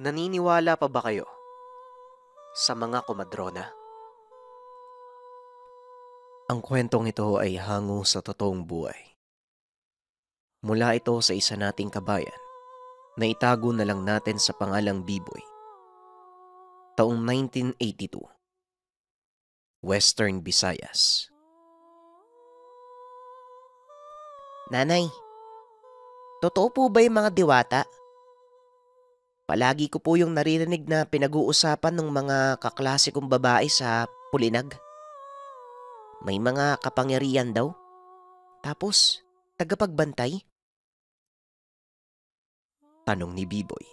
Naniniwala pa ba kayo sa mga komadrona? Ang kwentong ito ay hango sa totoong buhay. Mula ito sa isa nating kabayan na itago na lang natin sa pangalang Biboy. Taong 1982, Western Visayas. Nanay, totoo po ba yung mga diwata? Palagi ko po yung naririnig na pinag-uusapan ng mga kaklase kong babae sa Pulinag. May mga kapangyarihan daw. Tapos, tagapagbantay. Tanong ni Biboy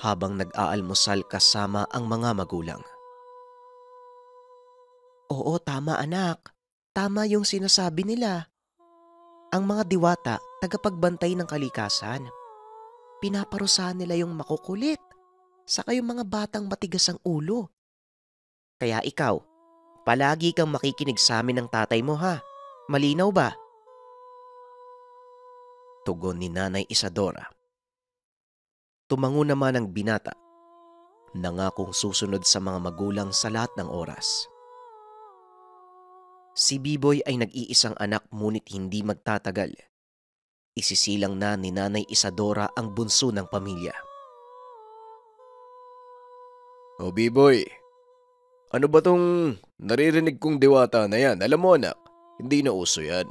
habang nag-aalmusal kasama ang mga magulang. Oo, tama anak. Tama yung sinasabi nila. Ang mga diwata, tagapagbantay ng kalikasan. Pinaparusahan nila yung makukulit. Saka yung mga batang matigas ang ulo. Kaya ikaw, palagi kang makikinig sa amin ng tatay mo ha. Malinaw ba? Tugon ni Nanay Isadora. Tumango naman ang binata, nangakong susunod sa mga magulang sa lahat ng oras. Si Biboy ay nag-iisang anak ngunit hindi magtatagal. Isisilang na ni Nanay Isadora ang bunso ng pamilya. O Biboy, ano ba tong naririnig kong diwata na yan? Alam mo anak, hindi na uso yan.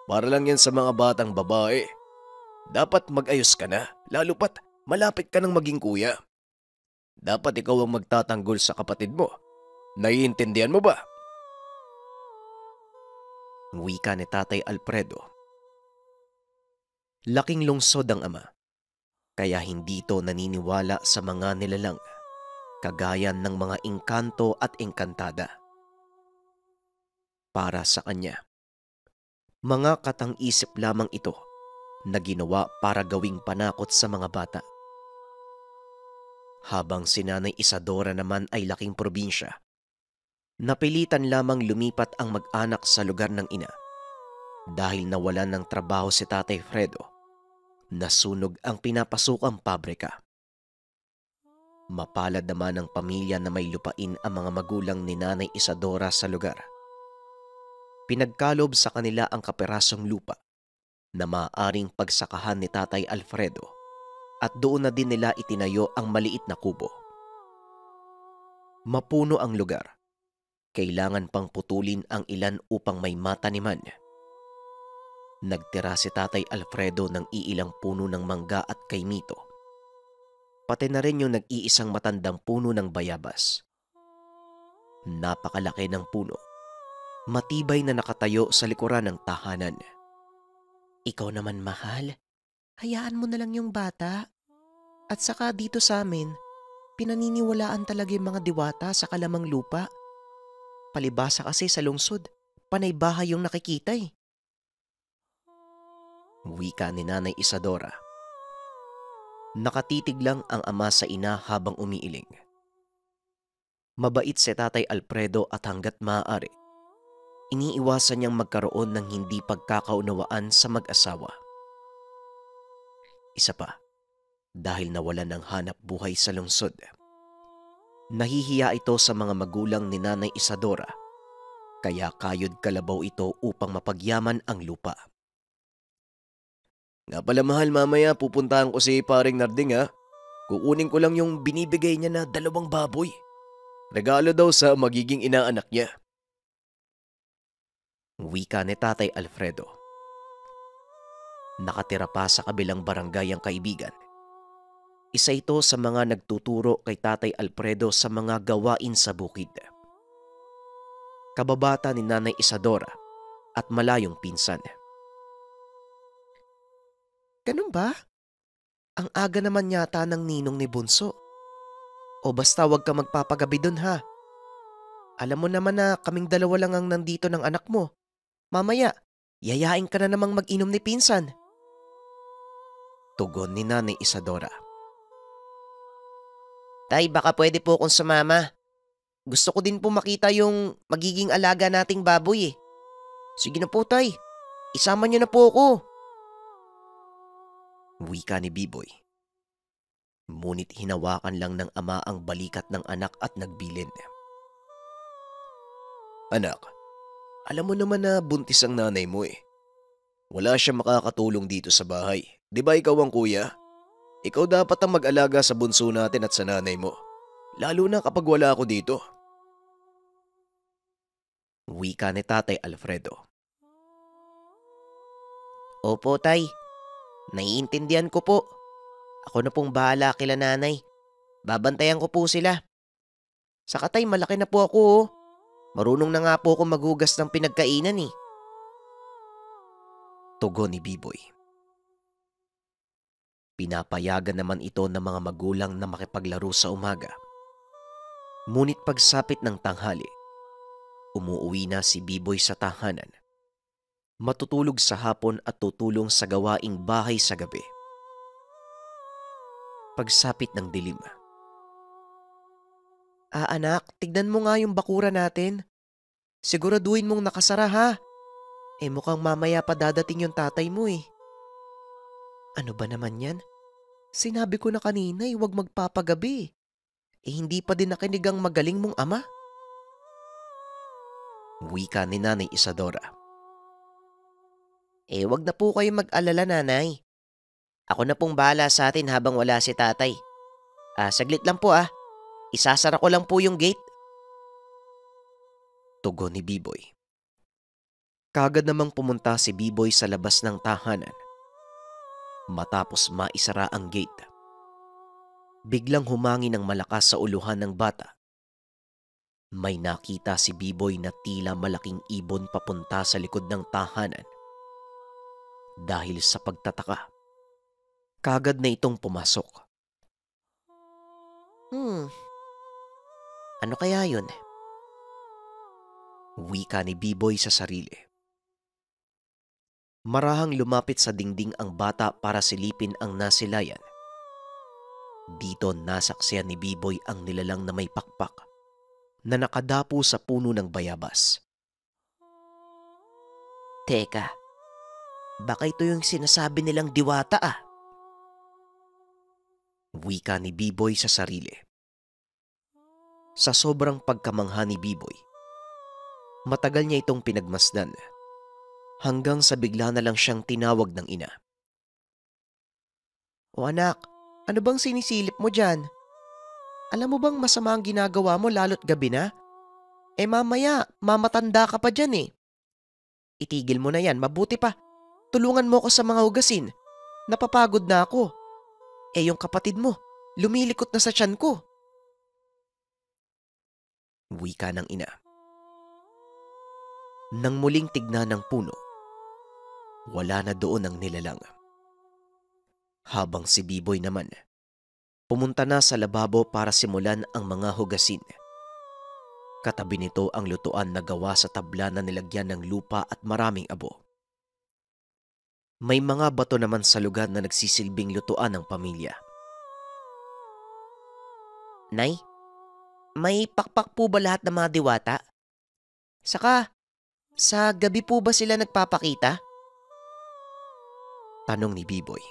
Para lang yan sa mga batang babae. Dapat mag-ayos ka na, lalo pat malapit ka nang maging kuya. Dapat ikaw ang magtatanggol sa kapatid mo. Naiintindihan mo ba? Wika ni Tatay Alfredo. Laking lungsod ang ama, kaya hindi ito naniniwala sa mga nilalang, kagaya ng mga engkanto at engkantada. Para sa kanya, mga katang-isip lamang ito na ginawa para gawing panakot sa mga bata. Habang si Nanay Isadora naman ay laking probinsya, napilitan lamang lumipat ang mag-anak sa lugar ng ina dahil nawalan ng trabaho si Tatay Fredo. Nasunog ang pinapasukang pabrika. Mapalad naman ang pamilya na may lupain ang mga magulang ni Nanay Isadora sa lugar. Pinagkalob sa kanila ang kaperasong lupa na maaaring pagsakahan ni Tatay Alfredo at doon na din nila itinayo ang maliit na kubo. Mapuno ang lugar. Kailangan pang putulin ang ilan upang may mataniman. Nagtira si Tatay Alfredo ng iilang puno ng mangga at kaimito. Pati na rin yung nag-iisang matandang puno ng bayabas. Napakalaki ng puno. Matibay na nakatayo sa likuran ng tahanan. Ikaw naman mahal, hayaan mo na lang yung bata. At saka dito sa amin, pinaniniwalaan talaga yung mga diwata sa kalamang lupa. Palibasa kasi sa lungsod, panay bahay yung nakikita eh. Wika ni Nanay Isadora. Nakatitig lang ang ama sa ina habang umiiling. Mabait si Tatay Alfredo at hanggat maaari, iniiwasan niyang magkaroon ng hindi pagkakaunawaan sa mag-asawa. Isa pa, dahil nawalan ng hanap buhay sa lungsod. Nahihiya ito sa mga magulang ni Nanay Isadora, kaya kayod kalabaw ito upang mapagyaman ang lupa. Nga pala mahal, mamaya pupuntahan ko si paring Narding ha. Kukunin ko lang yung binibigay niya na 2 baboy. Regalo daw sa magiging inaanak niya. Wika ni Tatay Alfredo. Nakatira pa sa kabilang barangay ang kaibigan. Isa ito sa mga nagtuturo kay Tatay Alfredo sa mga gawain sa bukid. Kababata ni Nanay Isadora at malayong pinsan. Ganun ba? Ang aga naman yata ng ninong ni Bunso. O basta wag ka magpapagabi dun ha. Alam mo naman na kaming dalawa lang ang nandito ng anak mo. Mamaya, yayain ka na namang mag-inom ni pinsan. Tugon ni Nanay Isadora. Tay, baka pwede po akong sumama. Gusto ko din po makita yung magiging alaga nating baboy eh. Sige na po tay, isama niyo na po ako. Wika ni Biboy. Ngunit hinawakan lang ng ama ang balikat ng anak at nagbilin. Anak, alam mo naman na buntis ang nanay mo eh. Wala siya makakatulong dito sa bahay. Di ba ikaw ang kuya? Ikaw dapat ang mag-alaga sa bunso natin at sa nanay mo. Lalo na kapag wala ako dito. Wika ni Tatay Alfredo. Opo, Tay. Naiintindihan ko po. Ako na pong bahala kila nanay. Babantayan ko po sila. Saka Tay, malaki na po ako oh. Marunong na nga po ako maghugas ng pinagkainan eh. Tugon ni Biboy. Pinapayagan naman ito ng mga magulang na makipaglaro sa umaga. Ngunit pagsapit ng tanghali, umuuwi na si Biboy sa tahanan. Matutulog sa hapon at tutulong sa gawaing bahay sa gabi. Pagsapit ng dilim. Anak, tignan mo nga yung bakura natin. Siguraduhin mong nakasara ha. Mukhang mamaya pa dadating yung tatay mo eh. Ano ba naman yan? Sinabi ko na kanina huwag magpapagabi. Hindi pa din nakinig ang magaling mong ama. Wika ni Nanay Isadora. Wag na po kayo mag-alala, nanay. Ako na pong bahala sa atin habang wala si tatay. Saglit lang po ah. Isasara ko lang po yung gate. Tugon ni Biboy. Kagad namang pumunta si Biboy sa labas ng tahanan. Matapos maisara ang gate, biglang humangin ng malakas sa uluhan ng bata. May nakita si Biboy na tila malaking ibon papunta sa likod ng tahanan. Dahil sa pagtataka, kagad na itong pumasok. Ano kaya yun? Wika ni Biboy sa sarili. Marahang lumapit sa dingding ang bata para silipin ang nasilayan. Dito nasaksihan ni Biboy ang nilalang na may pakpak na nakadapo sa puno ng bayabas. Teka, baka ito yung sinasabi nilang diwata ah. Wika ni Biboy sa sarili. Sa sobrang pagkamangha ni Biboy, matagal niya itong pinagmasdan hanggang sa bigla na lang siyang tinawag ng ina. O anak, ano bang sinisilip mo dyan? Alam mo bang masama ang ginagawa mo lalo't gabi na? Mamaya, mamatanda ka pa dyan eh. Itigil mo na yan, mabuti pa. Tulungan mo ako sa mga hugasin. Napapagod na ako. Yung kapatid mo, lumilikot na sa tiyan ko. Wika ng ina. Nang muling tignan ng puno, wala na doon ang nilalang. Habang si Biboy naman, pumunta na sa lababo para simulan ang mga hugasin. Katabi nito ang lutuan na gawa sa tabla na nilagyan ng lupa at maraming abo. May mga bato naman sa lugar na nagsisilbing lutuan ng pamilya. Nay, may pakpak po ba lahat ng mga diwata? Saka, sa gabi po ba sila nagpapakita? Tanong ni Biboy.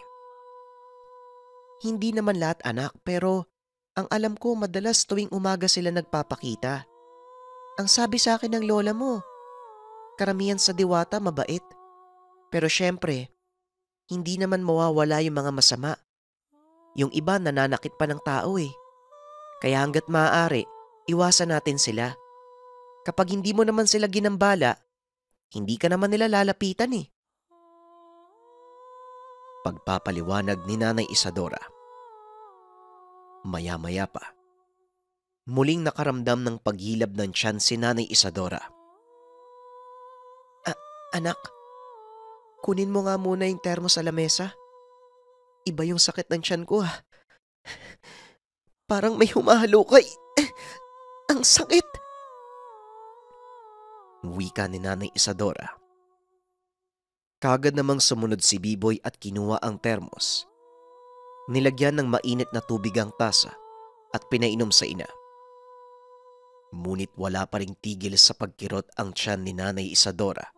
Hindi naman lahat anak, pero ang alam ko madalas tuwing umaga sila nagpapakita. Ang sabi sa akin ng lola mo, karamihan sa diwata mabait. Pero syempre, hindi naman mawawala yung mga masama. Yung iba nananakit pa ng tao eh. Kaya hanggat maaari, iwasan natin sila. Kapag hindi mo naman sila ginambala, hindi ka naman nila lalapitan eh. Pagpapaliwanag ni Nanay Isadora. Maya-maya pa, muling nakaramdam ng paghilab ng tiyan si Nanay Isadora. Anak, kunin mo nga muna yung termo sa lamesa. Iba yung sakit ng tiyan ko ah. Parang may humahalukay. Ang sakit. Wika ni Nanay Isadora. Kagad namang sumunod si Biboy at kinuha ang termos. Nilagyan ng mainit na tubig ang tasa at pinainom sa ina. Ngunit wala pa ring tigil sa pagkirot ang tiyan ni Nanay Isadora.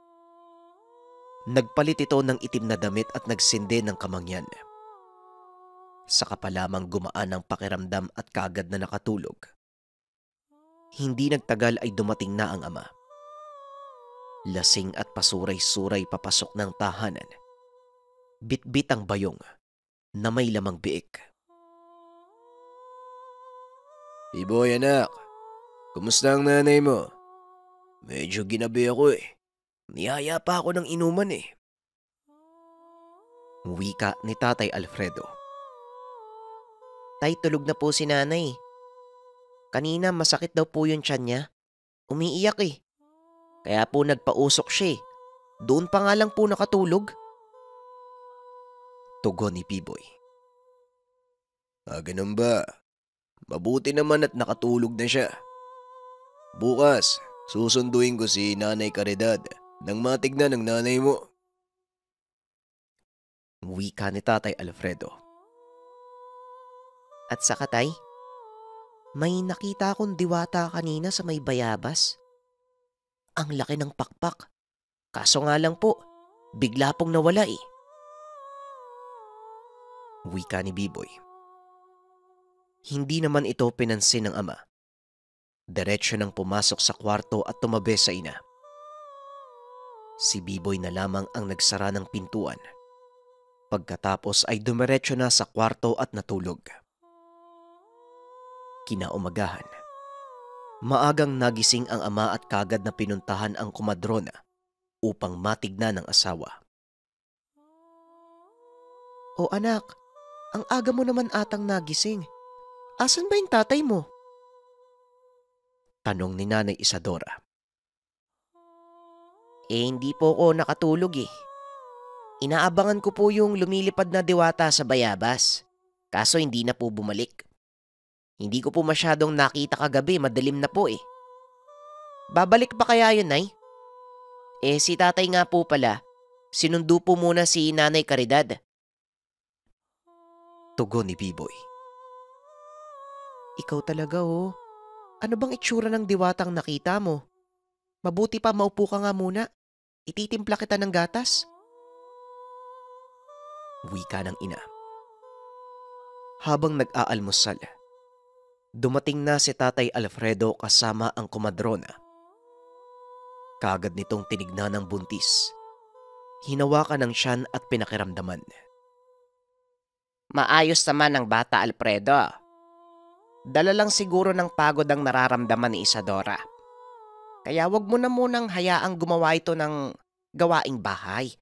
Nagpalit ito ng itim na damit at nagsindi ng kamangyan. Saka pa lamang gumaan ang pakiramdam at kaagad na nakatulog. Hindi nagtagal ay dumating na ang ama. Lasing at pasuray-suray papasok ng tahanan. Bitbit ang bayong na may lamang biik. Biboy anak, kumusta ang nanay mo? Medyo ginabi ako eh. Niyaya pa ako ng inuman eh. Wika ni Tatay Alfredo. Tay, tulog na po si nanay. Kanina masakit daw po yung tiyan niya. Umiiyak eh. Kaya po nagpausok siya eh. Doon pa nga lang po nakatulog. Tugon ni Biboy. Ganun ba? Mabuti naman at nakatulog na siya. Bukas, susunduin ko si Nanay Caridad nang matignan ng nanay mo. Wika ni Tatay Alfredo. At saka tay, may nakita akong diwata kanina sa may bayabas. Ang laki ng pakpak. Kaso nga lang po, bigla pong nawala eh. Wika ni Biboy. Hindi naman ito pinansin ng ama. Diretso nang pumasok sa kwarto at tumabi sa ina. Si Biboy na lamang ang nagsara ng pintuan. Pagkatapos ay dumiretso na sa kwarto at natulog. Kinaumagahan. Maagang nagising ang ama at kagad na pinuntahan ang kumadrona upang matignan ng asawa. O anak, ang aga mo naman atang nagising. Asan ba yung tatay mo? Tanong ni Nanay Isadora. Hindi po ako nakatulog eh. Inaabangan ko po yung lumilipad na diwata sa bayabas. Kaso hindi na po bumalik. Hindi ko po masyadong nakita kagabi, madilim na po eh. Babalik pa kaya yun, Nay? Si tatay nga po pala, sinundo po muna si Nanay Caridad. Tugon ni Biboy. Ikaw talaga oh. Ano bang itsura ng diwatang nakita mo? Mabuti pa maupo ka nga muna. Ititimpla kita ng gatas. Wika ng ina. Habang nag-aalmusal, dumating na si Tatay Alfredo kasama ang kumadrona. Kagad nitong tinignan ng buntis. Hinawakan ng tiyan at pinakiramdaman. Maayos naman ang bata, Alfredo. Dala lang siguro ng pagod ang nararamdaman ni Isadora. Kaya wag mo na munang hayaang gumawa ito ng gawaing bahay.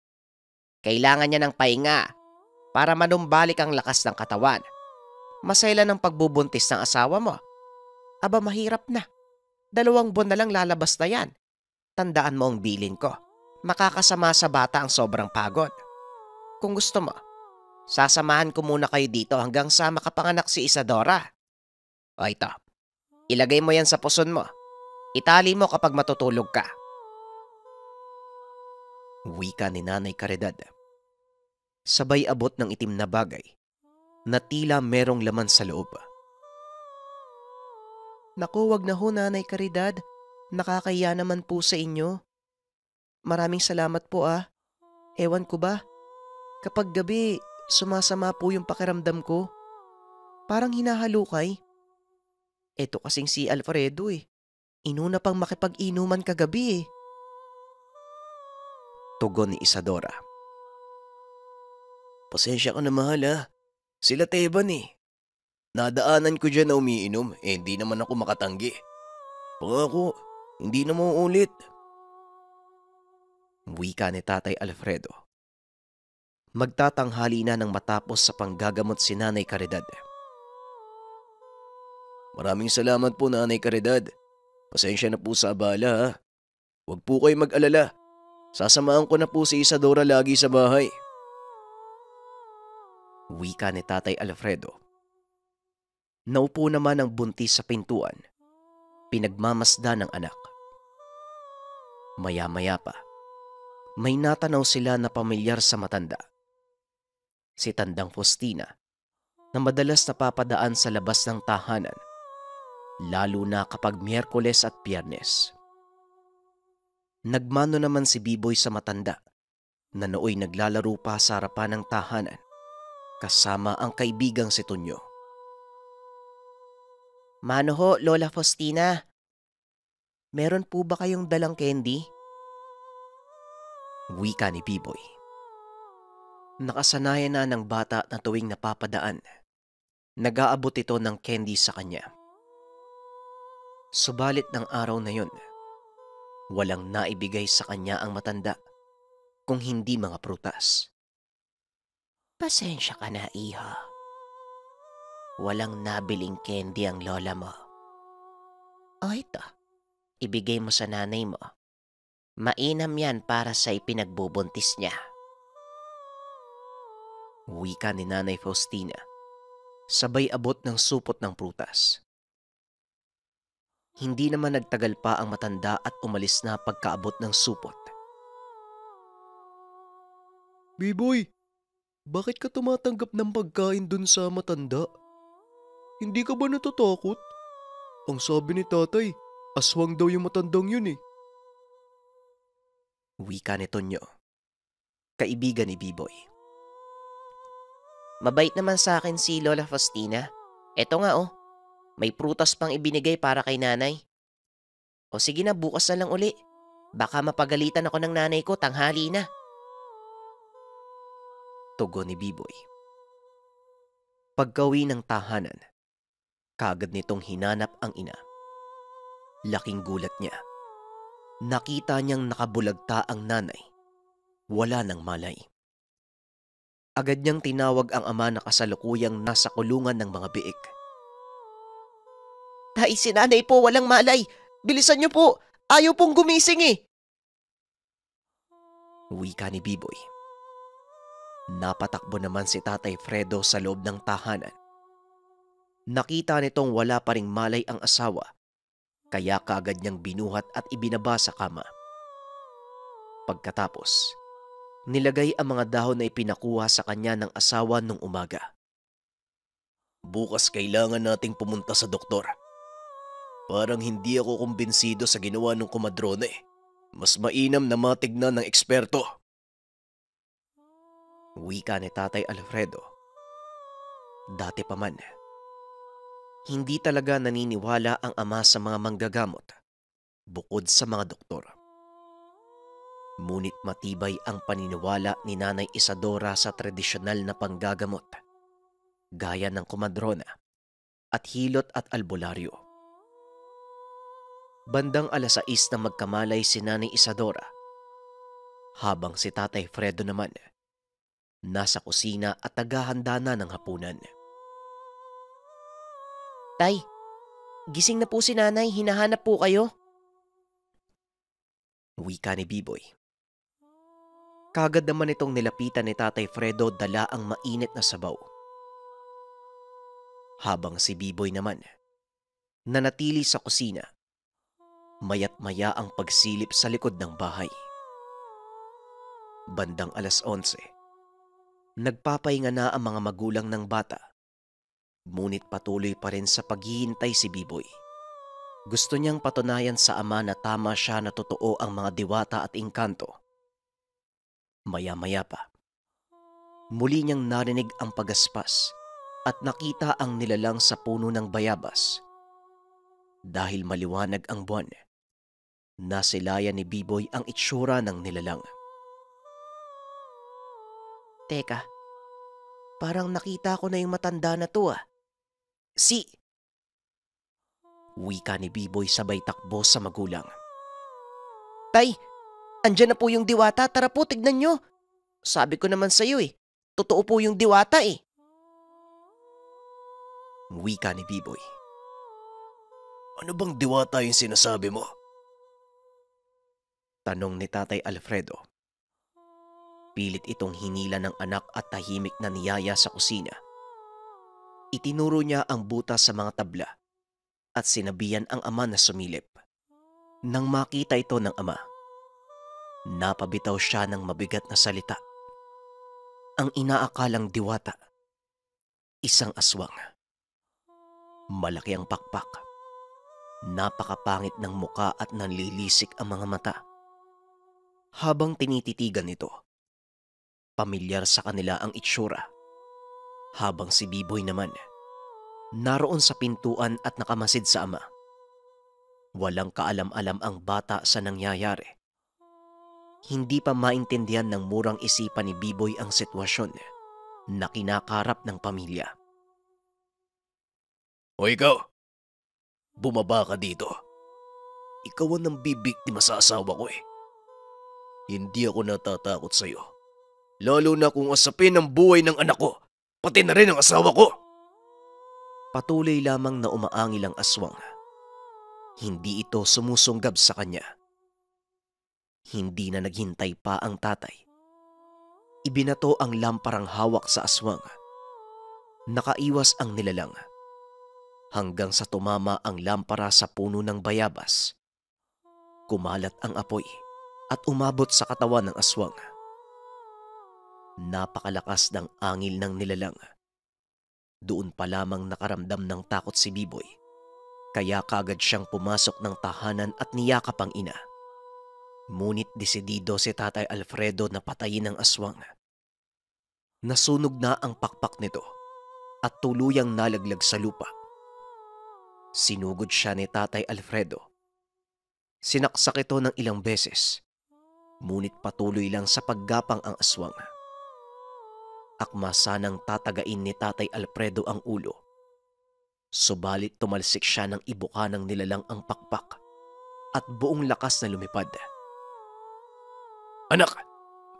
Kailangan niya ng pahinga para manumbalik ang lakas ng katawan. Masayla ng pagbubuntis ng asawa mo. Aba, mahirap na. 2 buwan na lang lalabas na yan. Tandaan mo ang bilin ko. Makakasama sa bata ang sobrang pagod. Kung gusto mo, sasamahan ko muna kayo dito hanggang sa makapanganak si Isadora. O ito, ilagay mo yan sa puson mo. Itali mo kapag matutulog ka. Wika ni Nanay Caridad. Sabay abot ng itim na bagay na tila merong laman sa loob. Naku, wag na ho, Nanay Caridad. Nakakahiya naman po sa inyo. Maraming salamat po ah. Ewan ko ba, kapag gabi, sumasama po yung pakiramdam ko. Parang hinahalukay. Eto kasing si Alfredo eh. Inuna pang makipag-inuman kagabi eh. Tugon ni Isadora. Pasensya ka na mahal ha. Sila Teban eh. Nadaanan ko dyan na umiinom hindi naman ako makatanggi. Pangako, hindi na mauulit. Wika ni Tatay Alfredo. Magtatanghali na nang matapos sa panggagamot si Nanay Caridad. Maraming salamat po Nanay Caridad. Pasensya na po sa abala ha. Huwag po kayo mag-alala. Sasamahan ko na po si Isadora lagi sa bahay. Wika ni Tatay Alfredo. Naupo naman ang buntis sa pintuan. Pinagmamasdan ng anak. Maya-maya pa, may natanaw sila na pamilyar sa matanda. Si Tandang Faustina na madalas napapadaan sa labas ng tahanan, lalo na kapag Miyerkules at Biyernes. Nagmano naman si Biboy sa matanda na nooy naglalaro pa sa harapan ng tahanan kasama ang kaibigang si Tonyo. Mano ho, Lola Faustina? Meron po ba kayong dalang candy? Wika ni Biboy. Nakasanayan na ng bata na tuwing napapadaan, nag-aabot ito ng candy sa kanya. Subalit ng araw na yun, walang naibigay sa kanya ang matanda kung hindi mga prutas. Pasensya ka na, iha. Walang nabiling candy ang lola mo. O ito, ibigay mo sa nanay mo. Mainam yan para sa ipinagbubuntis niya. Wika ni Nanay Faustina, sabay abot ng supot ng prutas. Hindi naman nagtagal pa ang matanda at umalis na pagkaabot ng supot. Biboy, bakit ka tumatanggap ng pagkain dun sa matanda? Hindi ka ba natatakot? Ang sabi ni tatay, aswang daw yung matandang yun eh. Wika ni Tonyo, kaibigan ni Biboy. Mabait naman sa akin si Lola Faustina. Eto nga oh, may prutas pang ibinigay para kay nanay. O sige na, bukas na lang uli. Baka mapagalitan ako ng nanay ko, tanghali na. Tugon ni Biboy. Pagkauwi ng tahanan, kaagad nitong hinanap ang ina. Laking gulat niya. Nakita niyang nakabulagta ang nanay. Wala nang malay. Agad niyang tinawag ang ama na kasalukuyang nasa kulungan ng mga biik. Tay, si nanay po, walang malay. Bilisan niyo po. Ayaw pong gumising eh. Wika ni Biboy. Napatakbo naman si Tatay Fredo sa loob ng tahanan. Nakita nitong wala pa ring malay ang asawa, kaya kaagad niyang binuhat at ibinaba sa kama. Pagkatapos, nilagay ang mga dahon na ipinakuha sa kanya ng asawa nung umaga. Bukas kailangan nating pumunta sa doktor. Parang hindi ako kumbinsido sa ginawa ng kumadrona eh. Mas mainam na matignan ng eksperto. Wika ni Tatay Alfredo. Dati pa man, hindi talaga naniniwala ang ama sa mga manggagamot, bukod sa mga doktor. Ngunit matibay ang paniniwala ni Nanay Isadora sa tradisyonal na panggagamot, gaya ng kumadrona at hilot at albularyo. Bandang 6:00 na magkamalay si Nanay Isadora, habang si Tatay Fredo naman nasa kusina at naghahanda na ng hapunan. Tay, gising na po si nanay, hinahanap po kayo. Wika ni Biboy. Kagad naman itong nilapitan ni Tatay Fredo, dala ang mainit na sabaw. Habang si Biboy naman nanatili sa kusina, mayat maya ang pagsilip sa likod ng bahay. Bandang 11:00, nagpapahinga na ang mga magulang ng bata. Ngunit patuloy pa rin sa paghihintay si Biboy. Gusto niyang patunayan sa ama na tama siya na totoo ang mga diwata at engkanto. Maya-maya pa, muli niyang narinig ang pagaspas at nakita ang nilalang sa puno ng bayabas. Dahil maliwanag ang buwan, nasilayan ni Biboy ang itsura ng nilalang. Teka, parang nakita ko na yung matanda na to ah. Wika ni Biboy sabay takbo sa magulang. Tay, andyan na po yung diwata, tara po tignan nyo. Sabi ko naman sa'yo eh, totoo po yung diwata eh. Wika ni Biboy. Ano bang diwata yung sinasabi mo? Tanong ni Tatay Alfredo. Pilit itong hinila ng anak at tahimik na niyaya sa kusina. Itinuro niya ang butas sa mga tabla at sinabihan ang ama na sumilip. Nang makita ito ng ama, napabitaw siya ng mabigat na salita. Ang inaakalang diwata, isang aswang. Malaki ang pakpak. Napakapangit ng muka at nanlilisik ang mga mata. Habang tinititigan ito, pamilyar sa kanila ang itsura. Habang si Biboy naman, naroon sa pintuan at nakamasid sa ama. Walang kaalam-alam ang bata sa nangyayari. Hindi pa maintindihan ng murang isipan ni Biboy ang sitwasyon na kinakarap ng pamilya. O ikaw, bumaba ka dito. Ikaw ang nambibiktima sa asawa ko eh. Hindi ako natatakot sa'yo. Lalo na kung asapin ang buhay ng anak ko, pati na rin ang asawa ko. Patuloy lamang na umaangil ang aswang. Hindi ito sumusunggab sa kanya. Hindi na naghintay pa ang tatay. Ibinato ang lamparang hawak sa aswang. Nakaiwas ang nilalang. Hanggang sa tumama ang lampara sa puno ng bayabas. Kumalat ang apoy at umabot sa katawan ng aswang. Napakalakas ng angil ng nilalang. Doon pa lamang nakaramdam ng takot si Biboy. Kaya kagad siyang pumasok ng tahanan at niyakap ang ina. Ngunit desidido si Tatay Alfredo na patayin ang aswang. Nasunog na ang pakpak nito at tuluyang nalaglag sa lupa. Sinugod siya ni Tatay Alfredo. Sinaksak ito ng ilang beses, ngunit patuloy lang sa paggapang ang aswang. Akma sanang tatagain ni Tatay Alfredo ang ulo. Subalit tumalsik siya ng ibuka ng nilalang ang pakpak at buong lakas na lumipad. Anak,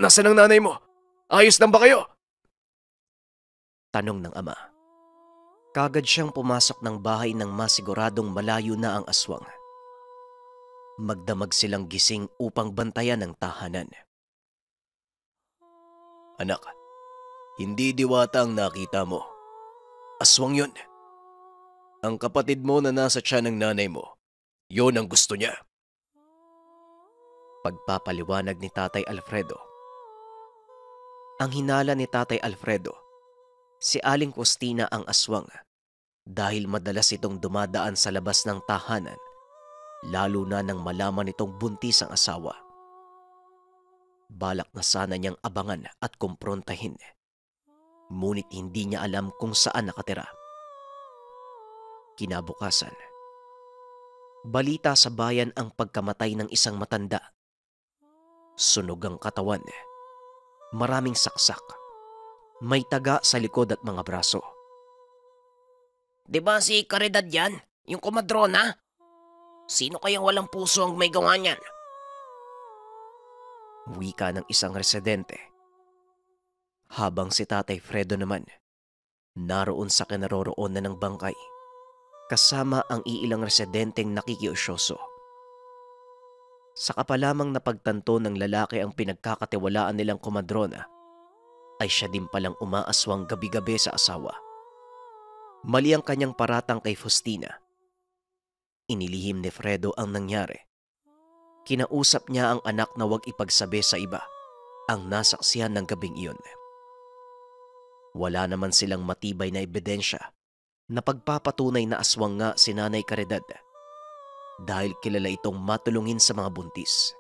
nasaan ang nanay mo? Ayos lang ba kayo? Tanong ng ama. Kagad siyang pumasok ng bahay nang masiguradong malayo na ang aswang. Magdamag silang gising upang bantayan ang tahanan. Anak, hindi diwata ang nakita mo. Aswang yun. Ang kapatid mo na nasa tiyan ng nanay mo, yun ang gusto niya. Pagpapaliwanag ni Tatay Alfredo. Ang hinala ni Tatay Alfredo, si Aling Costina ang aswang dahil madalas itong dumadaan sa labas ng tahanan, lalo na nang malaman itong buntis ang asawa. Balak na sana niyang abangan at kumprontahin, ngunit hindi niya alam kung saan nakatira. Kinabukasan, balita sa bayan ang pagkamatay ng isang matanda. Sunog ang katawan, maraming saksak, may taga sa likod at mga braso. Di ba si Caridad yan? Yung komadrona? Sino kayang walang puso ang may gawa niyan? Wika ng isang residente. Habang si Tatay Fredo naman, naroon sa kinaroroonan ng bangkay, kasama ang iilang residenteng nakikiusyoso. Saka pa lamang napagtanto ng lalaki ang pinagkakatiwalaan nilang komadrona, ay siya din palang umaaswang gabi-gabi sa asawa. Mali ang kanyang paratang kay Faustina. Inilihim ni Fredo ang nangyari. Kinausap niya ang anak na huwag ipagsabi sa iba ang nasaksihan ng gabing iyon. Wala naman silang matibay na ebidensya na pagpapatunay na aswang nga si Nanay Caridad dahil kilala itong matulungin sa mga buntis.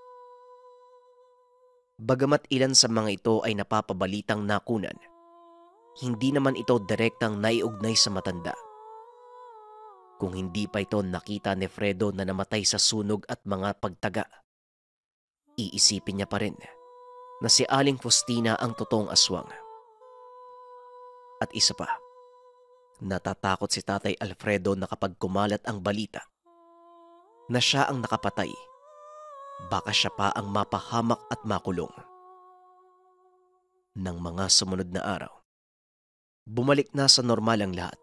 Bagamat ilan sa mga ito ay napapabalitang nakunan, hindi naman ito direktang naiugnay sa matanda. Kung hindi pa ito nakita ni Fredo na namatay sa sunog at mga pagtaga, iisipin niya pa rin na si Aling Faustina ang totoong aswang. At isa pa, natatakot si Tatay Alfredo na kapag kumalat ang balita na siya ang nakapatay, baka siya pa ang mapahamak at makulong. Nang mga sumunod na araw, bumalik na sa normal ang lahat.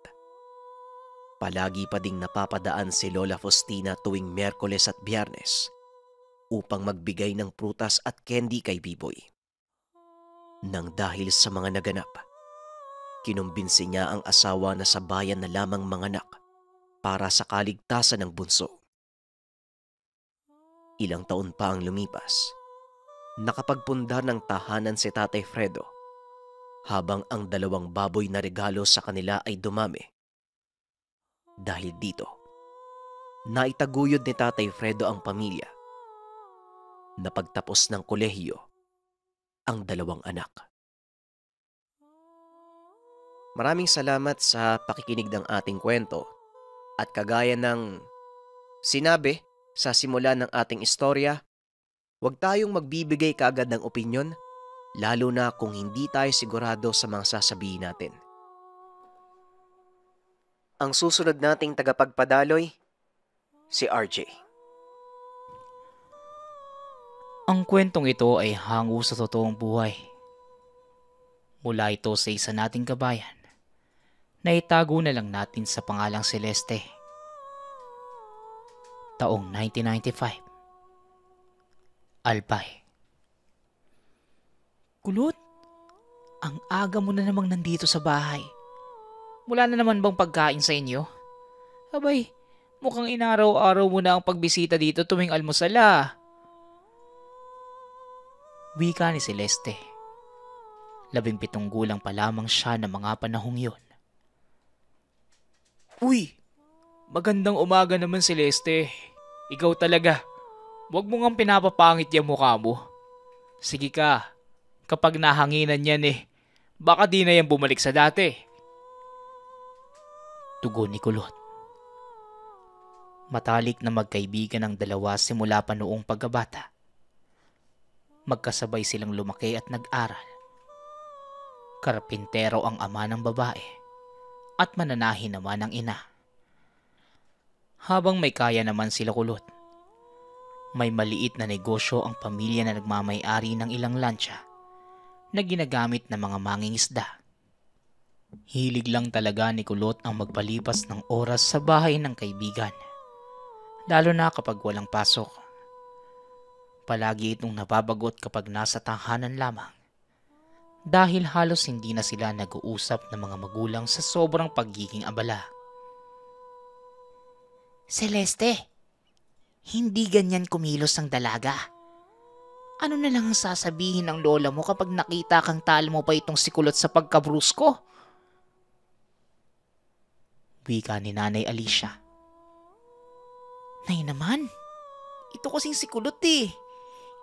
Palagi pa ding napapadaan si Lola Faustina tuwing Miyerkules at Biyernes upang magbigay ng prutas at candy kay Biboy. Nang dahil sa mga naganap, kinumbinsi niya ang asawa na sa bayan na lamang manganak para sa kaligtasan ng bunso. Ilang taon pa ang lumipas, nakapagpundar ng tahanan si Tatay Fredo habang ang dalawang baboy na regalo sa kanila ay dumami. Dahil dito, naitaguyod ni Tatay Fredo ang pamilya. Napagtapos ng kolehiyo ang dalawang anak. Maraming salamat sa pakikinig ng ating kwento at kagaya ng sinabi sa simula ng ating istorya, huwag tayong magbibigay kaagad ng opinyon lalo na kung hindi tayo sigurado sa mga sasabihin natin. Ang susunod nating tagapagpadaloy, si RJ. Ang kwentong ito ay hango sa totoong buhay. Mula ito sa isa nating kabayan na itago na lang natin sa pangalang Celeste. Taong 1995. Albay. Kulot, ang aga mo na namang nandito sa bahay. Wala na naman bang pagkain sa inyo? Abay, mukhang inaraw-araw mo na ang pagbisita dito tuwing almusal ah. Wika ni Celeste. 17 gulang pa lamang siya ng mga panahong yun. Uy, magandang umaga naman Celeste. Ikaw talaga. Huwag mo ngang pinapapangit yung mukha mo. Sige ka, kapag nahanginan yan baka di na yan bumalik sa dati. Tugon ni Kulot. Matalik na magkaibigan ang dalawa simula pa noong pagkabata. Magkasabay silang lumaki at nag-aral. Karpintero ang ama ng babae at mananahi naman ang ina. Habang may kaya naman sila Kulot, may maliit na negosyo ang pamilya na nagmamay-ari ng ilang lansya na ginagamit ng mga mangingisda. Hilig lang talaga ni Kulot ang magpalipas ng oras sa bahay ng kaibigan, lalo na kapag walang pasok. Palagi itong nababagot kapag nasa tahanan lamang dahil halos hindi na sila nag-uusap ng mga magulang sa sobrang pagiging abala. Celeste, hindi ganyan kumilos ang dalaga. Ano na lang ang sasabihin ng lola mo kapag nakita kang talo mo pa itong si Kulot sa pagkabrusko? Wika ni Nanay Alicia. Nay naman, ito kasing si Kulot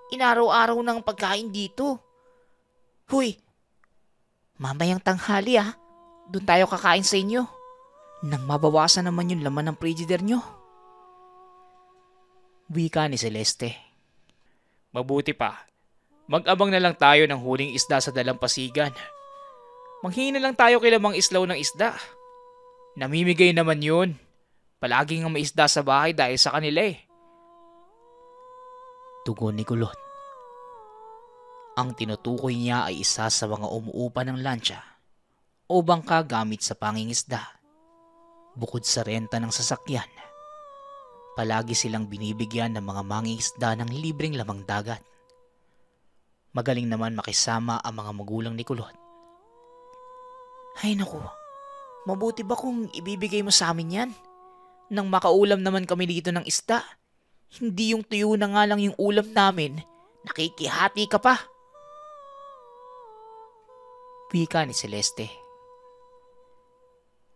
Inaraw-araw ng pagkain dito. Huy, mamayang tanghali doon tayo kakain sa inyo. Nang mabawasan naman yung laman ng frigider nyo. Wika ni Celeste. Mabuti pa, mag-abang na lang tayo ng huling isda sa dalampasigan. Manghingi na lang tayo kay Mang Islaw ng isda. Namimigay naman yun. Palaging ang may isda sa bahay dahil sa kanila Tugon ni Kulot. Ang tinutukoy niya ay isa sa mga umuupa ng lansya o bangka gamit sa pangingisda. Bukod sa renta ng sasakyan, palagi silang binibigyan ng mga mangingisda ng libreng lamang dagat. Magaling naman makisama ang mga magulang ni Kulot. Ay naku, mabuti ba kung ibibigay mo sa amin yan? Nang makaulam naman kami dito ng isda. Hindi yung tuyo na nga lang yung ulam namin, nakikihati ka pa. Wika ni Celeste.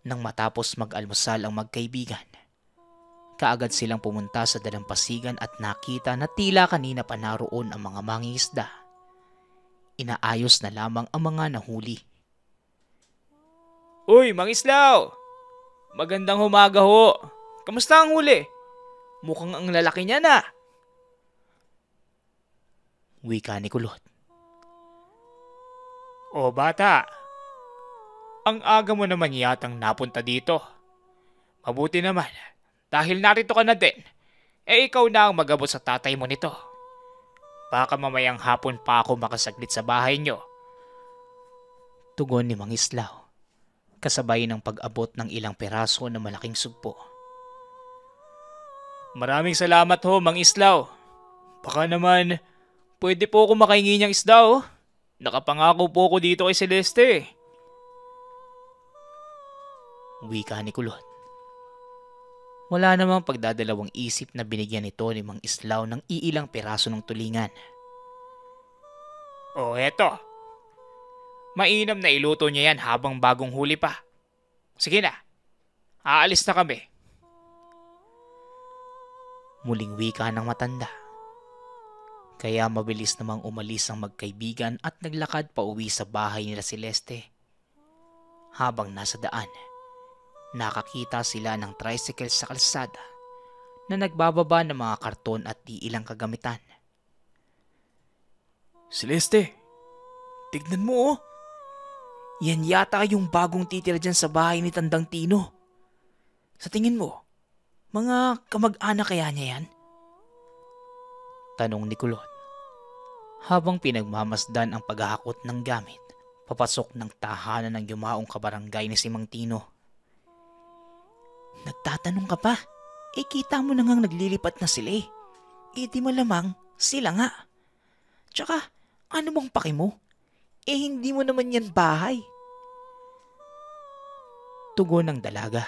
Nang matapos mag-almusal ang magkaibigan, kaagad silang pumunta sa dalampasigan at nakita na tila kanina pa naroon ang mga mangingisda. Inaayos na lamang ang mga nahuli. Uy, Mangislaw! Magandang umaga ho. Kamusta ang huli? Mukhang ang lalaki niya na. Wika ni Kulot. O bata, ang aga mo naman yatang napunta dito. Mabuti naman, dahil narito ka na din, ikaw na ang magabot sa tatay mo nito. Baka mamayang hapon pa ako makasaglit sa bahay nyo. Tugon ni Mangislaw, kasabay ng pag-abot ng ilang peraso na malaking sugpo. Maraming salamat ho, Mangislaw. Baka naman, pwede po ako makahingi niyang isda Nakapangako po ako dito kay Celeste. Wika ni Kulot. Wala namang pagdadalawang isip na binigyan ito ni Mang Islaw ng iilang peraso ng tulingan. O eto, mainam na iluto niya yan habang bagong huli pa. Sige na, aalis na kami. Muling wika ng matanda. Kaya mabilis namang umalis ang magkaibigan at naglakad pa uwi sa bahay nila Celeste. Habang nasa daan, nakakita sila ng tricycle sa kalsada na nagbababa ng mga karton at di ilang kagamitan. Celeste, tignan mo oh. Yan yata yung bagong titira dyan sa bahay ni Tandang Tino. Sa tingin mo, mga kamag-anak kaya niya yan? Tanong ni Kulot habang pinagmamasdan ang paghahakot ng gamit papasok ng tahanan ng yumaong kabarangay ni si Mang Tino. Nagtatanong ka pa? Kita mo na ngang naglilipat na sila eh. Di malamang sila nga. Tsaka, ano bang paki mo? Hindi mo naman yan bahay. Tugon ng dalaga.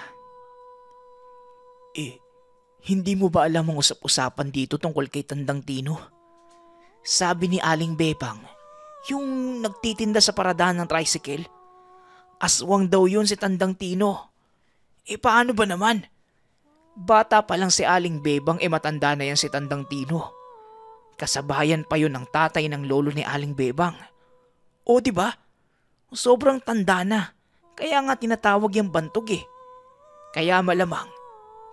Hindi mo ba alam ang usap-usapan dito tungkol kay Tandang Tino? Sabi ni Aling Bebang, yung nagtitinda sa paradahan ng tricycle, aswang daw yun si Tandang Tino. Paano ba naman? Bata pa lang si Aling Bebang matanda na yan si Tandang Tino. Kasabayan pa yun ng tatay ng lolo ni Aling Bebang. O diba? Sobrang tanda na. Kaya nga tinatawag yung bantog eh. Kaya malamang,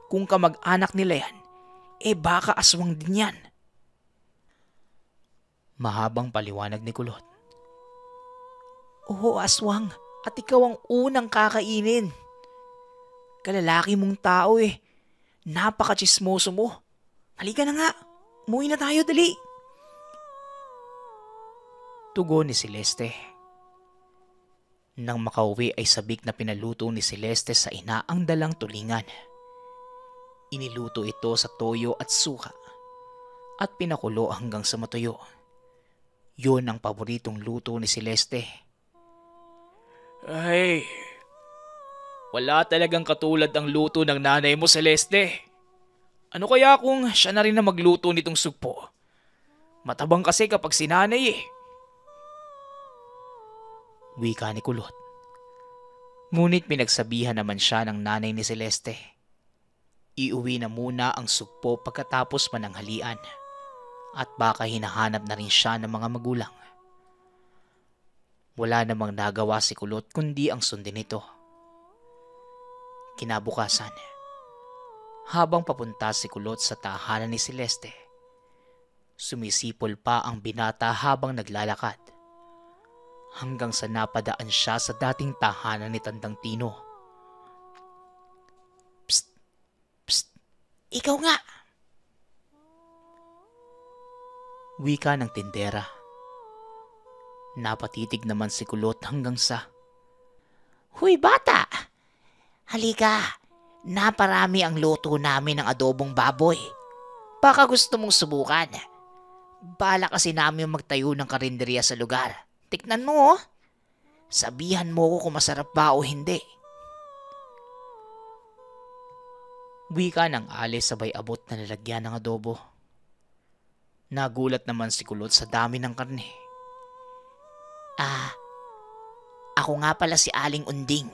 kung kamag-anak nila yan, baka aswang din yan. Mahabang paliwanag ni Kulot. Oo, aswang. At ikaw ang unang kakainin. Kalalaki mong tao eh. Napaka-chismoso mo. Halika na nga. Umuwi na tayo, dali. Tugon ni Celeste. Nang makauwi ay sabik na pinaluto ni Celeste sa ina ang dalang tulingan. Iniluto ito sa toyo at suka at pinakulo hanggang sa matuyo. Yun ang paboritong luto ni Celeste. Ay, wala talagang katulad ang luto ng nanay mo, Celeste. Ano kaya kung siya na rin na magluto nitong sugpo? Matabang kasi kapag sinanay eh. Wika ni Kulot. Ngunit pinagsabihan naman siya ng nanay ni Celeste. Iuwi na muna ang sugpo pagkatapos mananghalian at baka hinahanap na rin siya ng mga magulang. Wala namang nagawa si Kulot kundi ang sundin ito. Kinabukasan, habang papunta si Kulot sa tahanan ni Celeste, sumisipol pa ang binata habang naglalakad hanggang sa napadaan siya sa dating tahanan ni Tandang Tino. Psst! Psst! Ikaw nga! Wika ng tindera. Napatitig naman si Kulot hanggang sa, Huy bata! Halika! Naparami ang luto namin ng adobong baboy. Baka gusto mong subukan. Bala kasi namin magtayo ng karinderya sa lugar. Tiknan mo oh. Sabihan mo ko kung masarap ba o hindi. Wika ng Ali sabay abot na nilagyan ng adobo. Nagulat naman si Kulot sa dami ng karne. Ako nga pala si Aling Unding.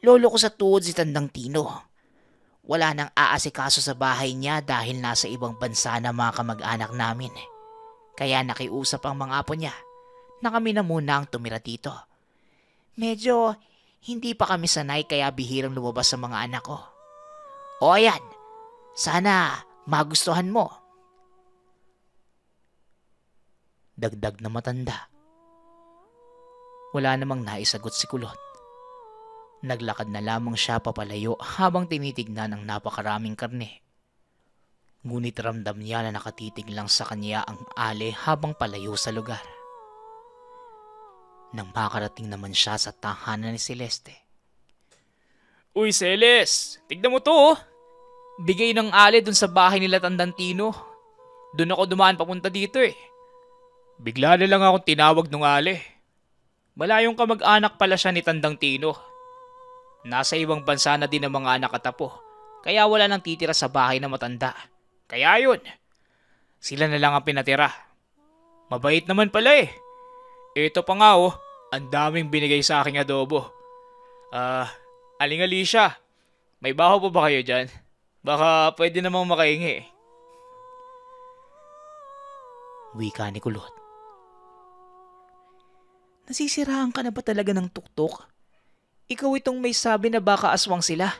Lolo ko sa tuod si Tandang Tino. Wala nang aasikaso sa bahay niya dahil nasa ibang bansa na mga kamag-anak namin. Kaya nakiusap ang mga apo niya na kami na muna ang tumira dito. Medyo hindi pa kami sanay kaya bihirang lumabas sa mga anak ko. O ayan, sana magustuhan mo. Dagdag na matanda. Wala namang naisagot si Kulot. Naglakad na lamang siya papalayo habang tinitignan ang napakaraming karne. Ngunit ramdam niya na nakatitig lang sa kanya ang Ali habang palayo sa lugar. Nang makarating naman siya sa tahanan ni Celeste. Uy Celes, tignan mo to oh. Bigay ng Ali dun sa bahay nila Tandang Tino. Dun ako dumaan papunta dito eh. Bigla na lang akong tinawag nung Ali. Malayong kamag-anak pala siya ni Tandang Tino. Nasa ibang bansa na din ang mga anak at apo, kaya wala nang titira sa bahay na matanda. Kaya yun, sila na lang ang pinatira. Mabait naman pala eh. Ito pa nga oh, ang daming binigay sa aking adobo. Aling Alicia, may baho pa ba kayo dyan? Baka pwede namang makahingi. Wika ni Kulot. Nasisiraan ka na ba talaga ng tuktok? Ikaw itong may sabi na baka aswang sila.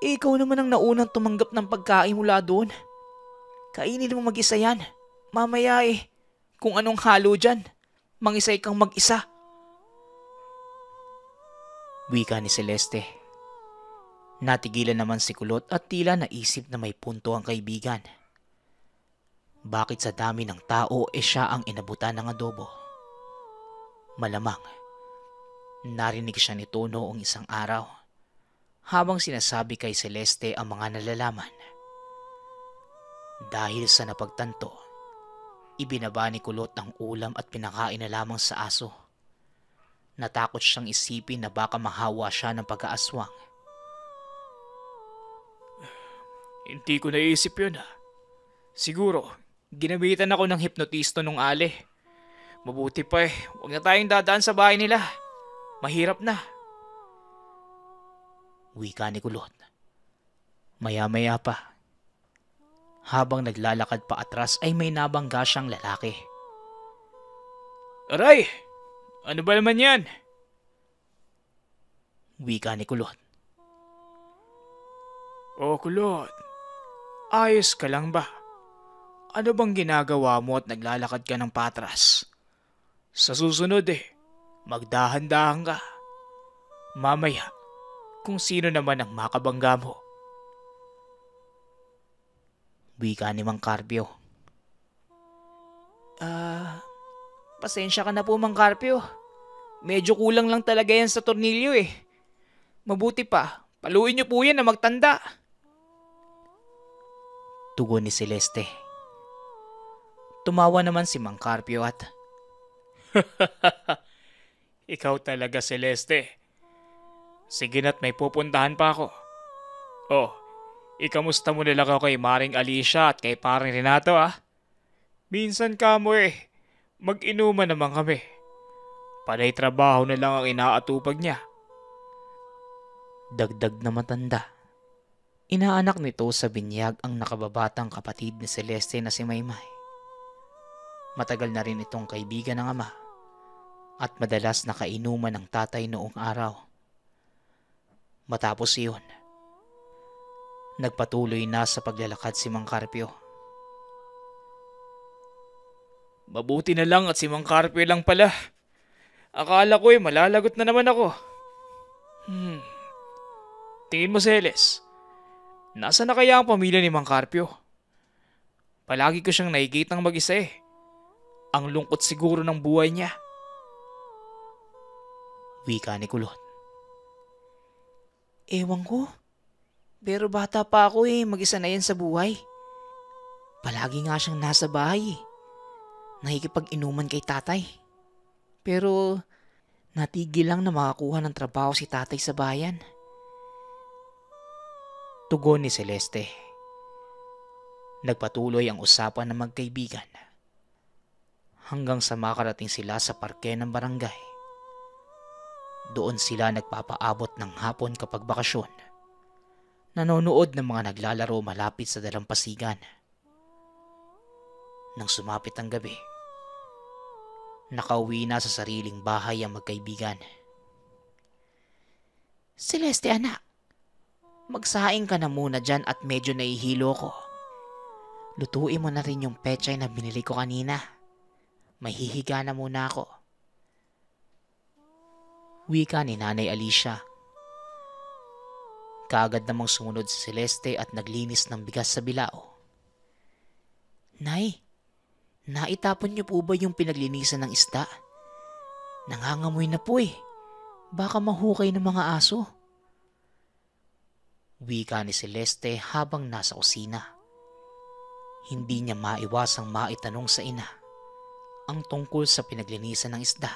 Ikaw naman ang naunang tumanggap ng pagkain mula doon. Kainin mo mag-isa yan. Mamaya kung anong halo dyan, mangisay kang mag-isa. Wika ni Celeste. Natigilan naman si Kulot at tila naisip na may punto ang kaibigan. Bakit sa dami ng tao siya ang inabutan ng adobo? Malamang, narinig siya nito noong isang araw habang sinasabi kay Celeste ang mga nalalaman. Dahil sa napagtanto, ibinaba ni Kulot ang ulam at pinakain na lamang sa aso. Natakot siyang isipin na baka mahawa siya ng pag-aaswang. Hindi ko naisip yun. Siguro, ginamitan ako ng hipnotisto nung Ali. Mabuti pa huwag na tayong dadaan sa bahay nila. Mahirap na. Wika ni Kulot. Maya-maya pa, habang naglalakad pa atras ay may nabangga siyang lalaki. Aray! Ano ba naman yan? Wika ni Kulot. Oh, Kulot. Ayos ka lang ba? Ano bang ginagawa mo at naglalakad ka ng patras? Sa susunod magdahan-dahan ka. Mamaya, kung sino naman ang makabangga mo. Wika ni Mang Carpio. Pasensya ka na po, Mang Carpio. Medyo kulang lang talaga yan sa tornilyo Mabuti pa, paluin niyo po yan na magtanda. Tugon ni Celeste. Tumawa naman si Mang Carpio at, Ikaw talaga, Celeste. Sige na't may pupuntahan pa ako. Oh, ikamusta mo nila ako kay Maring Alicia at kay Paring Renato Minsan ka mo mag-inuman naman kami. Panay trabaho na lang ang inaatupag niya. Dagdag na matanda. Inaanak nito sa binyag ang nakababatang kapatid ni Celeste na si Maymay. Matagal na rin itong kaibigan ng ama at madalas nakainuman ng tatay noong araw. Matapos iyon, nagpatuloy na sa paglalakad si Mang Carpio. Mabuti na lang at si Mang Carpio lang pala. Akala ko malalagot na naman ako. Tingin mo, Celes, nasa na kaya ang pamilya ni Mang Carpio? Palagi ko siyang nakikitang mag-isa Ang lungkot siguro ng buhay niya. Wika ni Kulot. Ewan ko. Pero bata pa ako mag-isa na yan sa buhay. Palagi nga siyang nasa bahay nakikipag-inuman kay tatay. Pero natigil lang na makakuha ng trabaho si tatay sa bayan. Tugon ni Celeste. Nagpatuloy ang usapan ng magkaibigan hanggang sa makarating sila sa parke ng barangay. Doon sila nagpapaabot ng hapon kapag bakasyon. Nanonood ng mga naglalaro malapit sa dalampasigan. Nang sumapit ang gabi, nakauwi na sa sariling bahay ang magkaibigan. Celeste anak, magsaing ka na muna dyan at medyo nahihilo ko. Lutuin mo na rin yung pechay na binili ko kanina. Mahihiga na muna ako. Wika ni Nanay Alicia. Kaagad namang sumunod si Celeste at naglinis ng bigas sa bilao. Nay, naitapon niyo po ba yung pinaglinisan ng isda? Nangangamoy na po Baka mahukay ng mga aso. Wika ni Celeste habang nasa kusina. Hindi niya maiwasang maitanong sa ina ang tungkol sa pinaglinisan ng isda.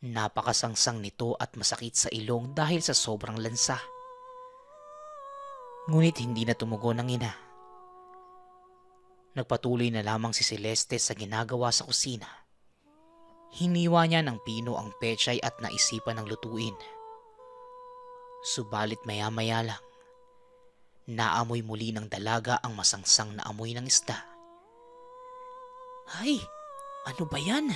Napakasangsang nito at masakit sa ilong dahil sa sobrang lansa. Ngunit hindi na tumugon ang ina. Nagpatuloy na lamang si Celeste sa ginagawa sa kusina. Hiniwa niya ng pino ang pechay at naisipan ng lutuin. Subalit maya-maya lang, naamoy muli ng dalaga ang masangsang na amoy ng isda. Ay, ano ba yan?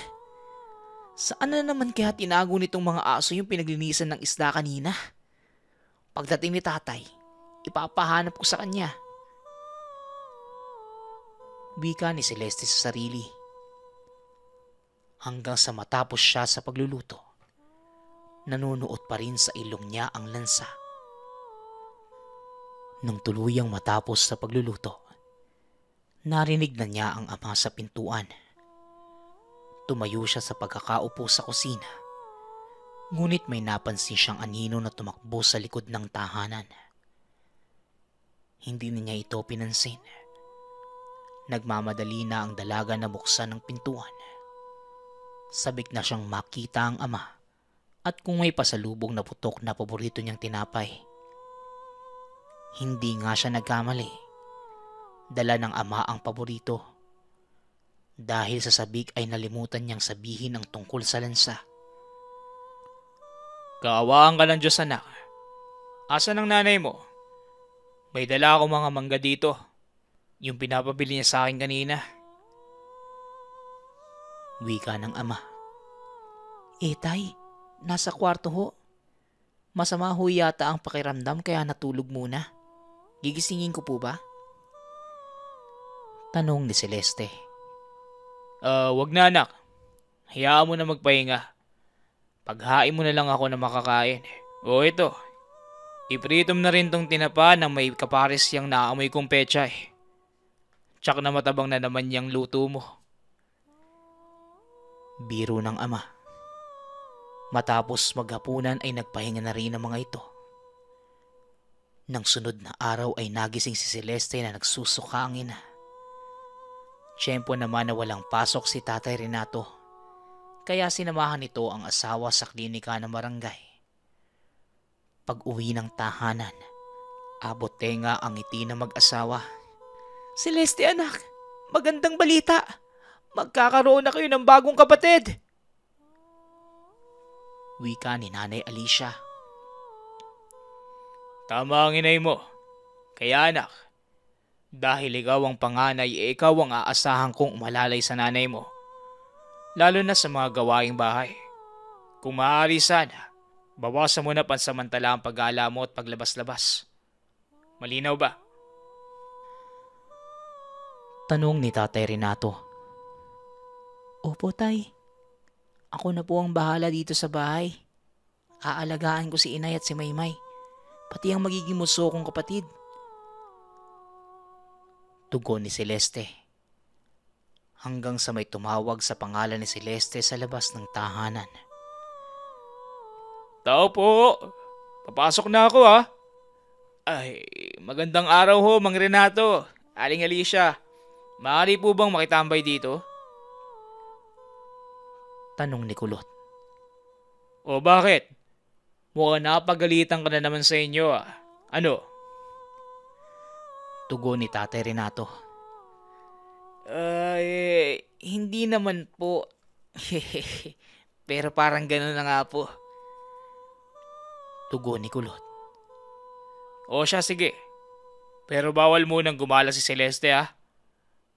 Saan na naman kaya tinago nitong mga aso yung pinaglinisan ng isda kanina? Pagdating ni tatay, ipapahanap ko sa kanya. Wika ni Celeste sa sarili. Hanggang sa matapos siya sa pagluluto, nanunuot pa rin sa ilong niya ang lansa. Nang tuluyang matapos sa pagluluto, narinig na niya ang ama sa pintuan. Tumayo siya sa pagkakaupo sa kusina, ngunit may napansin siyang anino na tumakbo sa likod ng tahanan. Hindi niya ito pinansin. Nagmamadali na ang dalaga na buksan ng pintuan. Sabik na siyang makita ang ama at kung may pasalubong na putok na paborito niyang tinapay. Hindi nga siya nagkamali. Dala ng ama ang paborito. Dahil sa sabik ay nalimutan niyang sabihin ang tungkol sa lansa. Kaawaan ka ng Diyos, anak. Asan ang nanay mo? May dala ako mga mangga dito. Yung pinapabili niya sa akin kanina. Wika ng ama. Tay, nasa kwarto ho. Masama ho yata ang pakiramdam kaya natulog muna. Gigisingin ko po ba? Tanong ni Celeste. Wag na, anak. Hayaan mo na magpahinga. Paghain mo na lang ako na makakain. O ito, ipritom na rin tong tinapa na may kapares yang naamoy kong pechay. Tsak na matabang na naman yung luto mo. Biro ng ama. Matapos maghapunan ay nagpahinga na rin ang mga ito. Nang sunod na araw ay nagising si Celeste na nagsusuka ang ina. Tiyempo naman na walang pasok si Tatay Renato, kaya sinamahan nito ang asawa sa klinika ng barangay. Pag-uwi ng tahanan, abot tenga ang ngiti ng mag-asawa. Celeste, anak, magandang balita. Magkakaroon na kayo ng bagong kapatid. Wika ni Nanay Alicia. Tama ang inay mo. Kaya anak, dahil ikaw ang panganay, ikaw ang aasahan kong umalalay sa nanay mo. Lalo na sa mga gawaing bahay. Kung maaari sana, bawasan mo na pansamantala ang pag-aala mo at paglabas-labas. Malinaw ba? Tanong ni Tatay Renato. Opo, Tay. Ako na po ang bahala dito sa bahay. Aalagaan ko si Inay at si Maymay, pati ang magiging muso kong kapatid. Tugon ni Celeste. Hanggang sa may tumawag sa pangalan ni Celeste sa labas ng tahanan. Tao po, papasok na ako ha. Ay, magandang araw ho, Mang Renato, Aling Alicia. Maaari po bang makitambay dito? Tanong ni Kulot. O bakit? Mukhang napagalitan ka na naman sa inyo ah. Ano? Tugon ni Tatay Renato. Hindi naman po. Pero parang gano'n na nga po. Tugon ni Kulot. O siya, sige. Pero bawal munang gumala si Celeste ha.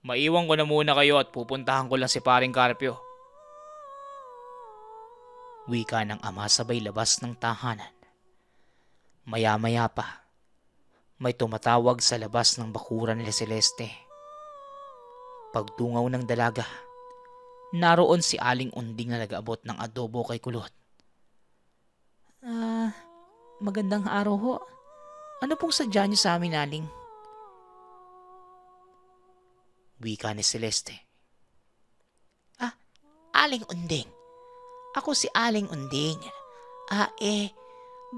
Maiwan ko na muna kayo at pupuntahan ko lang si Paring Carpio. Wika ng ama sabay labas ng tahanan. Maya-maya pa, may tumatawag sa labas ng bakuran ni Celeste. Pagtungaw ng dalaga, naroon si Aling Unding na nag-abot ng adobo kay Kulot. Magandang araw ho. Ano pong sadya niyo sa amin, Aling? Wika ni Celeste. Aling Unding. Ako si Aling Unding.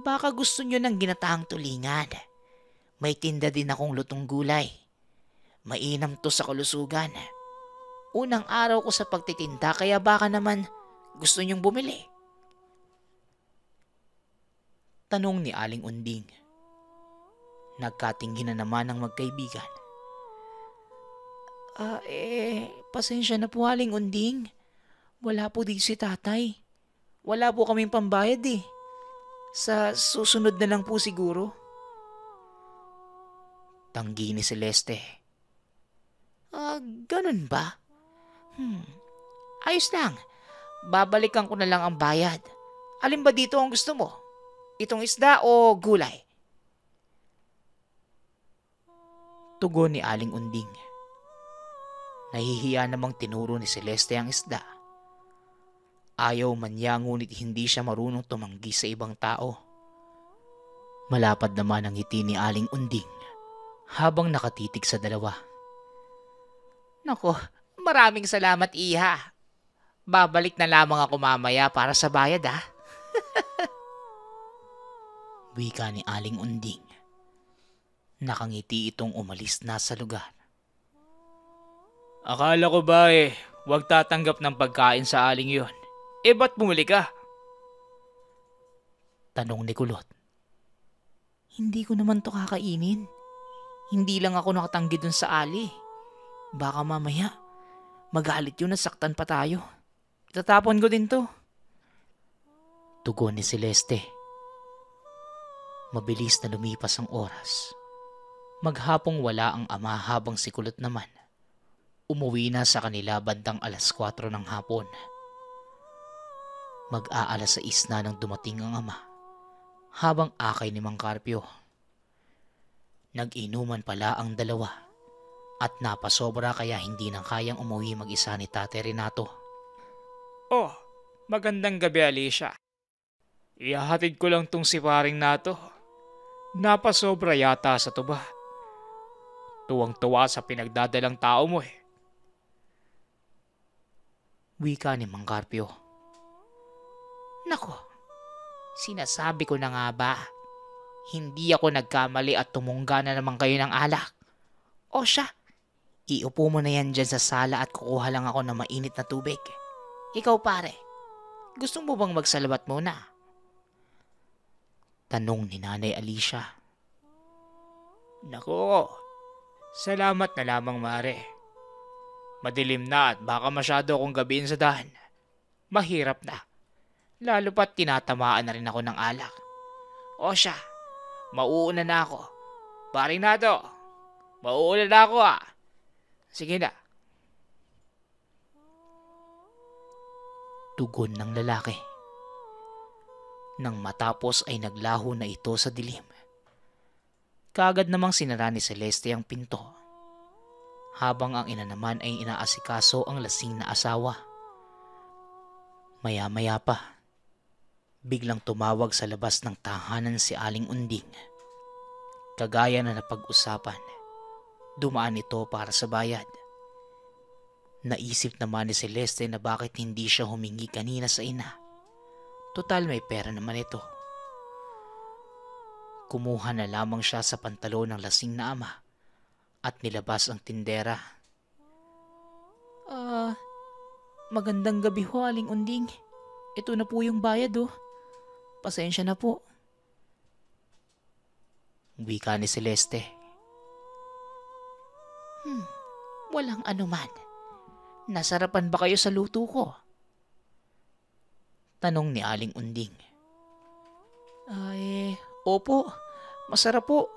Baka gusto niyo ng ginataang tulingan. May tinda din akong lutong gulay. Mainam to sa kalusugan. Unang araw ko sa pagtitinda kaya baka naman gusto niyong bumili. Tanong ni Aling Unding. Nagkatingin na naman ang magkaibigan. Pasensya na po, Aling Unding. Wala po dito si tatay. Wala po kaming pambayad eh. Sa susunod na lang po siguro. Tanggi ni Celeste. Ganun ba? Ayos lang. babalikan ko na lang ang bayad. Alin ba dito ang gusto mo? Itong isda o gulay? Tugon ni Aling Unding. Nahihiya namang tinuro ni Celeste ang isda. Ayaw man niya ngunit hindi siya marunong tumanggi sa ibang tao. Malapad naman ang ngiti ni Aling Unding habang nakatitig sa dalawa. Nako, maraming salamat iha. Babalik na lamang ako mamaya para sa bayad ha. Wika ni Aling Unding. Nakangiti itong umalis na sa lugar. Akala ko ba huwag tatanggap ng pagkain sa aling yon? Ba't bumuli ka? Tanong ni Kulot. Hindi ko naman to kakainin. Hindi lang ako nakatanggi dun sa ali. Baka mamaya, magalit yun at saktan pa tayo. Itatapon ko din to. Tugon ni Celeste. Mabilis na lumipas ang oras. Maghapong wala ang ama habang si Kulot naman. Umuwi na sa kanila bandang 4:00 ng hapon. Mag-aalas 6 na nang dumating ang ama, habang akay ni Mang Carpio. Nag-inuman pala ang dalawa at napasobra kaya hindi na kayang umuwi mag-isa ni Tate Renato. Oh, magandang gabi Alicia. Ihahatid ko lang tong si paring nato. Napasobra yata sa tuba. Tuwang-tuwa sa pinagdadalang tao mo Wika ni Mang Carpio. Nako, sinasabi ko na nga ba, hindi ako nagkamali at tumungga na naman kayo ng alak. O siya, iupo mo na yan dyan sa sala at kukuha lang ako ng mainit na tubig. Ikaw pare, gusto mo bang magsalabat muna? Tanong ni Nanay Alicia. Nako, salamat na lamang mare. Madilim na at baka masyado akong gabiin sa dahan. Mahirap na. Lalo pa't tinatamaan na rin ako ng alak. O siya, mauuna na ako. Paring nato, mauuna na ako Sige na. Tugon ng lalaki. Nang matapos ay naglaho na ito sa dilim. Kaagad namang sinara ni Celeste ang pinto. Habang ang ina naman ay inaasikaso ang lasing na asawa. Maya-maya pa, biglang tumawag sa labas ng tahanan si Aling Unding. Kagaya na napag-usapan, dumaan ito para sa bayad. Naisip naman ni Celeste na bakit hindi siya humingi kanina sa ina. Total may pera naman ito. Kumuha na lamang siya sa pantalon ng lasing na ama at nilabas ang tindera. Magandang gabi ho, Aling Unding. Ito na po yung bayad Pasensya na po. Wika ni Celeste. Walang anuman. Nasarapan ba kayo sa luto ko? Tanong ni Aling Unding. Opo. Masarap po.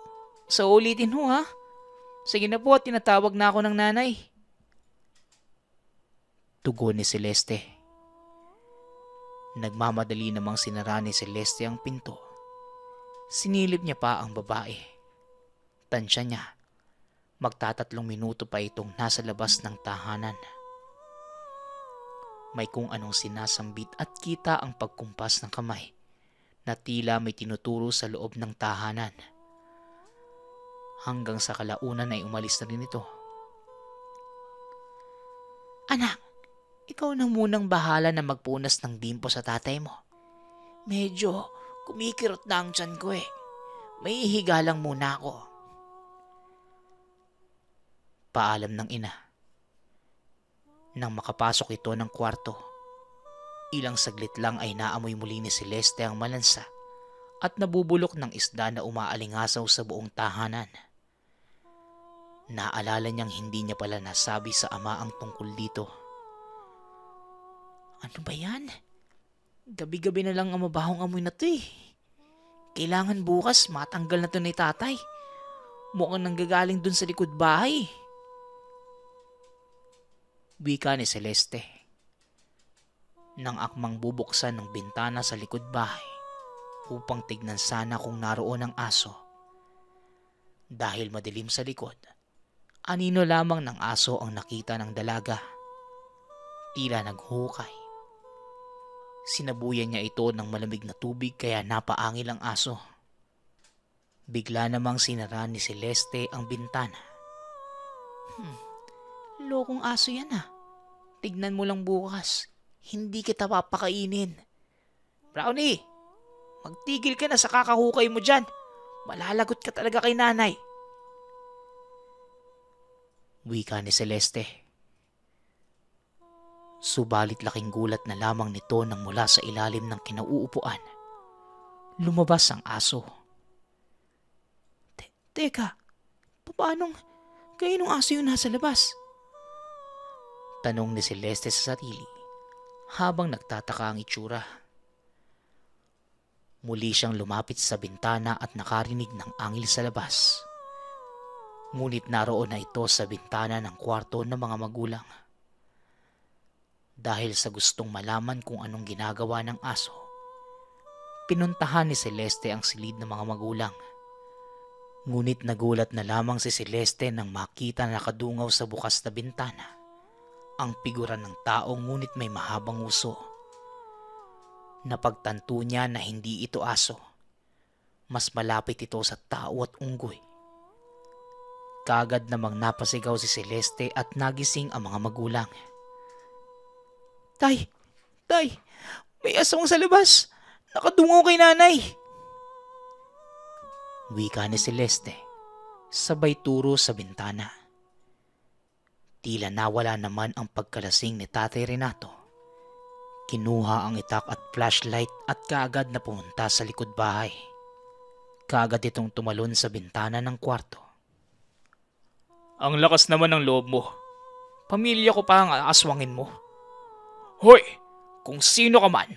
Sa ulitin ho ha. Sige na po, tinatawag na ako ng nanay. Tugon ni Celeste. Nagmamadali namang sinara ni Celeste ang pinto. Sinilip niya pa ang babae. Tansya niya, 3 minuto pa itong nasa labas ng tahanan. May kung anong sinasambit at kita ang pagkumpas ng kamay na tila may tinuturo sa loob ng tahanan. Hanggang sa kalaunan ay umalis na rin ito. Anak, ikaw na munang bahala na magpunas ng bimpo sa tatay mo. Medyo kumikirot na ang tiyan ko May ihiga lang muna ako. Paalam ng ina. Nang makapasok ito ng kwarto, ilang saglit lang ay naamoy muli ni Celeste ang malansa at nabubulok ng isda na umaalingasaw sa buong tahanan. Naalala niyang hindi niya pala nasabi sa ama ang tungkol dito. Ano ba yan? Gabi-gabi na lang ang mabahong amoy na to Kailangan bukas matanggal na to ni tatay. Mukhang nanggagaling dun sa likod bahay. Wika ni Celeste. nang akmang bubuksan ng bintana sa likod bahay upang tignan sana kung naroon ang aso. Dahil madilim sa likod, anino lamang ng aso ang nakita ng dalaga. Tila naghukay. Sinabuyan niya ito ng malamig na tubig kaya napaangil ang aso. Bigla namang sinara ni Celeste ang bintana. Lokong aso yan ah. Tignan mo lang bukas. Hindi kita papakainin. Brownie, magtigil ka na sa kakahukay mo dyan. Malalagot ka talaga kay nanay. Wika ni Celeste. Subalit laking gulat na lamang nito nang mula sa ilalim ng kinauupuan. Lumabas ang aso. Teka, paanong kayo nung aso yung nasa labas? Tanong ni Celeste sa sarili habang nagtataka ang itsura. Muli siyang lumapit sa bintana at nakarinig ng angil sa labas. Ngunit naroon na ito sa bintana ng kwarto ng mga magulang. Dahil sa gustong malaman kung anong ginagawa ng aso, pinuntahan ni Celeste ang silid ng mga magulang. Ngunit nagulat na lamang si Celeste nang makita na nakadungaw sa bukas na bintana ang figura ng tao ngunit may mahabang uso. Napagtanto niya na hindi ito aso. Mas malapit ito sa tao at unggoy. Kaagad namang napasigaw si Celeste at nagising ang mga magulang. Tay! May aswang sa labas! Nakadungaw kay nanay! Wika ni Celeste, sabay turo sa bintana. Tila nawala naman ang pagkalasing ni Tatay Renato. Kinuha ang itak at flashlight at kaagad na pumunta sa likod bahay. Kaagad itong tumalon sa bintana ng kwarto. Ang lakas naman ng loob mo. Pamilya ko pa ang aaswangin mo. Hoy! Kung sino ka man,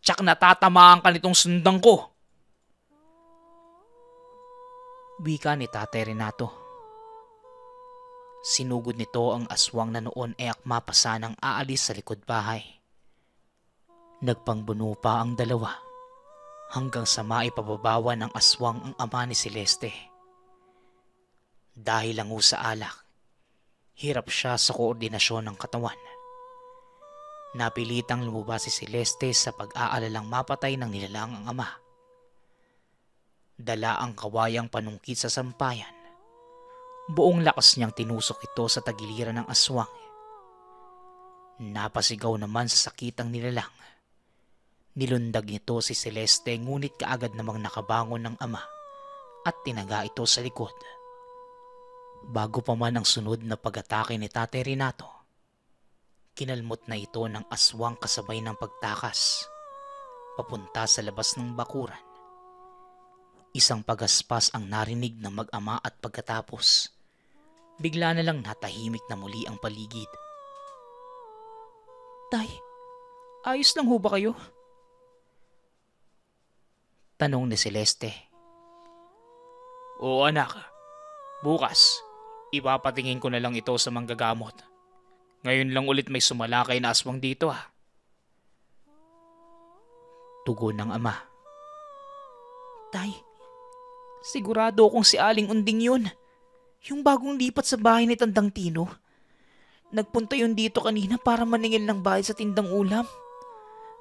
tsak natatamaan ka nitong sundang ko. Wika ni Tatay Renato. Sinugod nito ang aswang na noon ay akma pa sanang aalis sa likod bahay. Nagpangbuno pa ang dalawa hanggang sa maipababawa ng aswang ang ama ni Celeste. Dahil lang sa alak, hirap siya sa koordinasyon ng katawan. Napilitang lumabas si Celeste sa pag-aalalang mapatay ng nilalang ang ama. Dala ang kawayang panungkit sa sampayan. Buong lakas niyang tinusok ito sa tagiliran ng aswang. Napasigaw naman sa sakit ang nilalang. Nilundag nito si Celeste ngunit kaagad namang nakabangon ng ama at tinaga ito sa likod. Bago pa man ang sunod na pag-atake ni Tatay Renato, kinalmot na ito ng aswang kasabay ng pagtakas papunta sa labas ng bakuran. Isang pagaspas ang narinig ng mag-ama at pagkatapos, bigla na lang natahimik na muli ang paligid. Tay, ayos lang ho ba kayo? Tanong ni Celeste. Oo anak, bukas, ipapatingin ko na lang ito sa manggagamot. Ngayon lang ulit may sumalakay na aswang dito ha. Tugon ng ama. Tay, sigurado akong si Aling Unding yun. Yung bagong lipat sa bahay ni Tandang Tino. Nagpunta yun dito kanina para maningil ng bahay sa tindang ulam.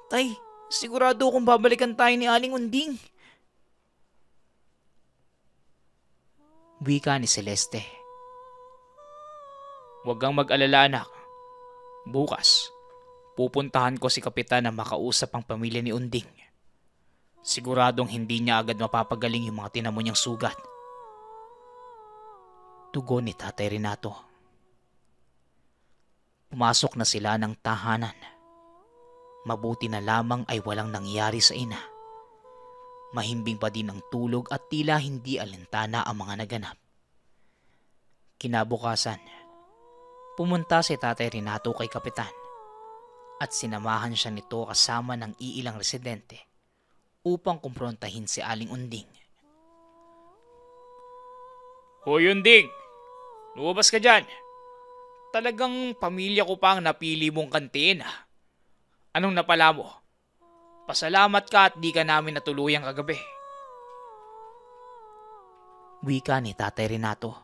Tay, sigurado akong babalikan tayo ni Aling Unding. Wika ni Celeste. Huwag kang mag-alala anak. Bukas, pupuntahan ko si Kapitan na makausap ang pamilya ni Unding. Siguradong hindi niya agad mapapagaling yung mga tinamo niyang sugat. Tugon ni Tatay Renato. Pumasok na sila ng tahanan. Mabuti na lamang ay walang nangyari sa ina. Mahimbing pa din ang tulog at tila hindi alintana ang mga naganap. Kinabukasan, pumunta si Tatay Renato kay Kapitan at sinamahan siya nito kasama ng iilang residente upang kumprontahin si Aling Unding. Hoy Unding, lumabas ka dyan. Talagang pamilya ko pa ang napili mong kantiin. Anong napala mo? Pasalamat ka at di ka namin natuluyang kagabi. Wika ni Tatay Renato.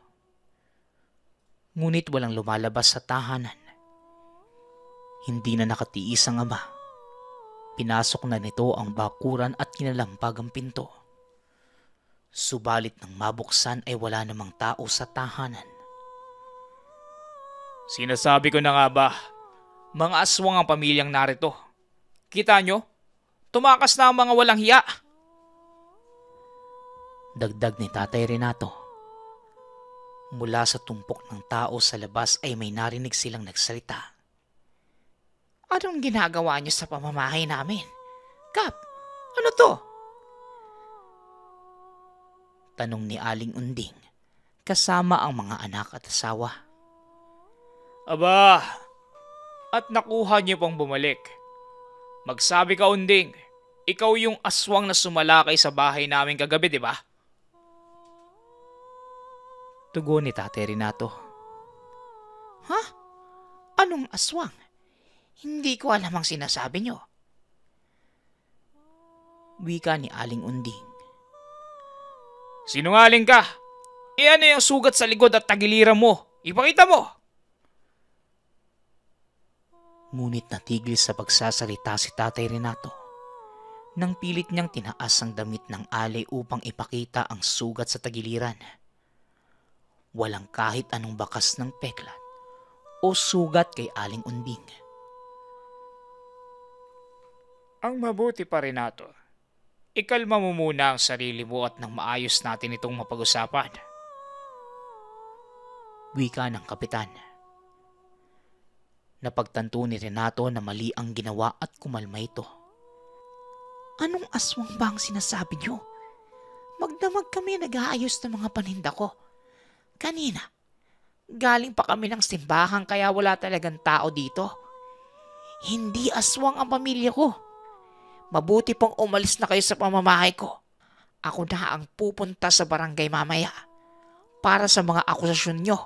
Ngunit walang lumalabas sa tahanan. Hindi na nakatiis ang ama. Pinasok na nito ang bakuran at kinalampag ang pinto. Subalit nang mabuksan ay wala namang tao sa tahanan. Sinasabi ko na nga ba, mga aswang ang pamilyang narito. Kita nyo? Tumakas na ang mga walang hiya. Dagdag ni Tatay Renato. Mula sa tumpok ng tao sa labas ay may narinig silang nagsalita. Anong ginagawa niyo sa pamamahay namin? Kap, ano to? Tanong ni Aling Unding kasama ang mga anak at asawa. Aba, at nakuha niyo pang bumalik. Magsabi ka, Unding, ikaw yung aswang na sumalakay sa bahay namin kagabi, di ba? Tugon ni Tatay Renato. Ha? Anong aswang? Hindi ko alam ang sinasabi niyo. Wika ni Aling Unding. Sinungaling ka! Iyan yung sugat sa likod at tagiliran mo. Ipakita mo! Ngunit natigil sa pagsasalita si Tatay Renato nang pilit niyang tinaas ang damit ng alay upang ipakita ang sugat sa tagiliran. Walang kahit anong bakas ng peklat o sugat kay Aling Unding. Ang mabuti pa, Renato. Ikalma mo muna ang sarili mo at nang maayos natin itong mapag-usapan. Wika ng kapitan. Napagtanto ni Renato na mali ang ginawa at kumalma ito. Anong aswang ba ang sinasabi niyo? Magdamag kami nag-aayos ng mga paninda ko. Kanina, galing pa kami ng simbahan kaya wala talagang tao dito. Hindi aswang ang pamilya ko. Mabuti pong umalis na kayo sa pamamahay ko. Ako na ang pupunta sa barangay mamaya para sa mga akusasyon niyo.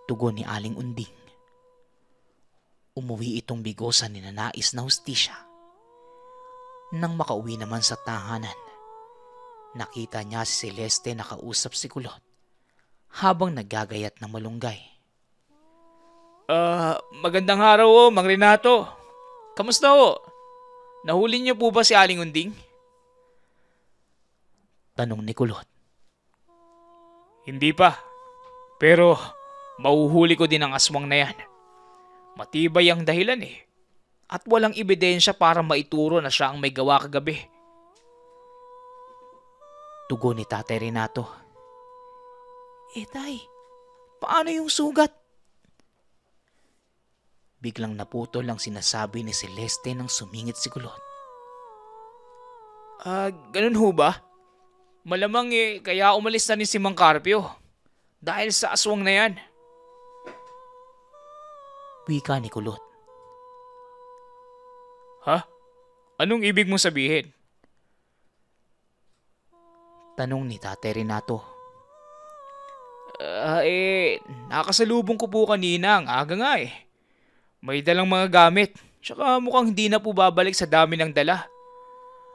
Tugon ni Aling Unding. Umuwi itong bigosan ni nanais na hustisya. Nang makauwi naman sa tahanan, nakita niya si Celeste na kausap si Kulot habang naggagayat ng malunggay. Magandang araw Mang Renato. Kamusta ho? Nahuli niyo po ba si Aling Unding? Tanong ni Kulot. Hindi pa. Pero mahuhuli ko din ang aswang na yan. Matibay ang dahilan eh. At walang ebidensya para maituro na siya ang may gawa kagabi. Tugon ni Tatay Renato. Tay, paano yung sugat? Biglang naputol ang sinasabi ni Celeste nang sumingit si Kulot. Ganun ho ba? Malamang kaya umalis na ni si Mang Carpio. Dahil sa aswang na yan. Wika ni Kulot. Ha? Anong ibig mong sabihin? Tanong ni Tatay Renato. Nakasalubong ko po kanina ang aga nga eh. May dalang mga gamit. Tsaka mukhang hindi na po babalik sa dami ng dala.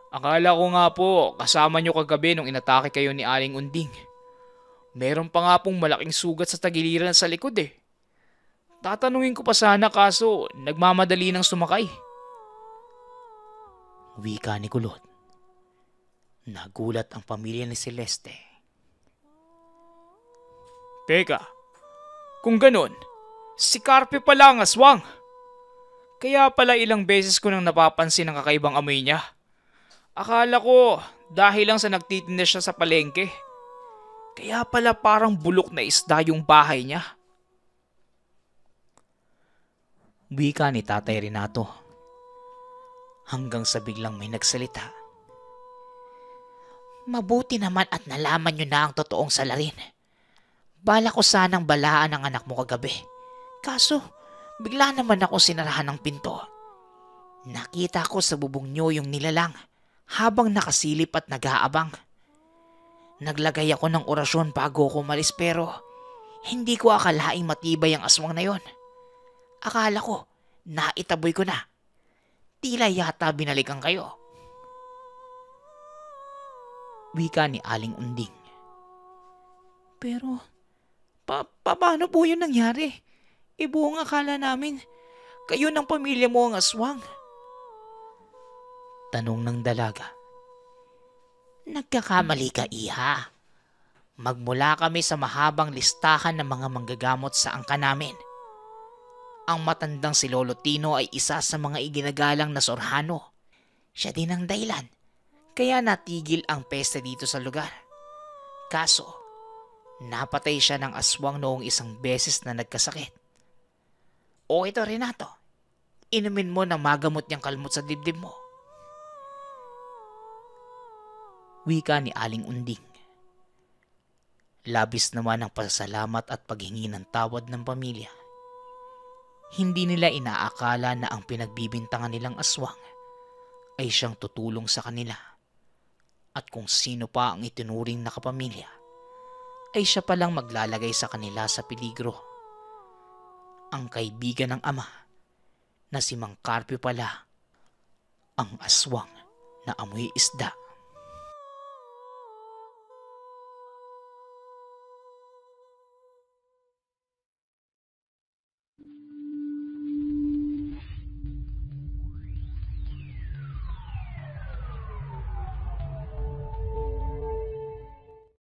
Akala ko nga po kasama nyo kagabi nung inatake kayo ni Aling Unding. Meron pa nga pong malaking sugat sa tagiliran sa likod eh. Tatanungin ko pa sana kaso nagmamadali ng sumakay. Wika ni Kulot. Nagulat ang pamilya ni Celeste. Teka, kung ganun, si Carpio pala ang aswang. Kaya pala ilang beses ko nang napapansin ang kakaibang amoy niya. Akala ko dahil lang sa nagtitinda siya sa palengke. Kaya pala parang bulok na isda yung bahay niya. Wika ni Tatay Renato. Hanggang sa biglang may nagsalita. Mabuti naman at nalaman niyo na ang totoong salarin. Bala ko sanang balaan ang anak mo kagabi. Kaso, bigla naman ako sinarahan ng pinto. Nakita ko sa bubong niyo yung nilalang habang nakasilip at nag-aabang. Naglagay ako ng orasyon bago ko umalis pero hindi ko akalaing matibay ang aswang na yon. Akala ko, naitaboy ko na. Tila yata binalikan kayo. Wika ni Aling Unding. Pero, paano po yun nangyari? Buong akala namin, kayo ng pamilya mo ang aswang. Tanong ng dalaga. Nagkakamali ka, iha. Magmula kami sa mahabang listahan ng mga manggagamot sa angka namin. Ang matandang si Lolo Tino ay isa sa mga iginagalang na sorhano. Siya din ang dahilan, kaya natigil ang peste dito sa lugar. Kaso, napatay siya ng aswang noong isang beses na nagkasakit. O ito, Renato, inumin mo ng magamot niyang kalmot sa dibdib mo. Wika ni Aling Unding. Labis naman ang pasasalamat at paghingi ng tawad ng pamilya. Hindi nila inaakala na ang pinagbibintangan nilang aswang ay siyang tutulong sa kanila. At kung sino pa ang itinuring na kapamilya, ay siya palang maglalagay sa kanila sa peligro. Ang kaibigan ng ama na si Mang Carpio pala, ang aswang na amoy isda.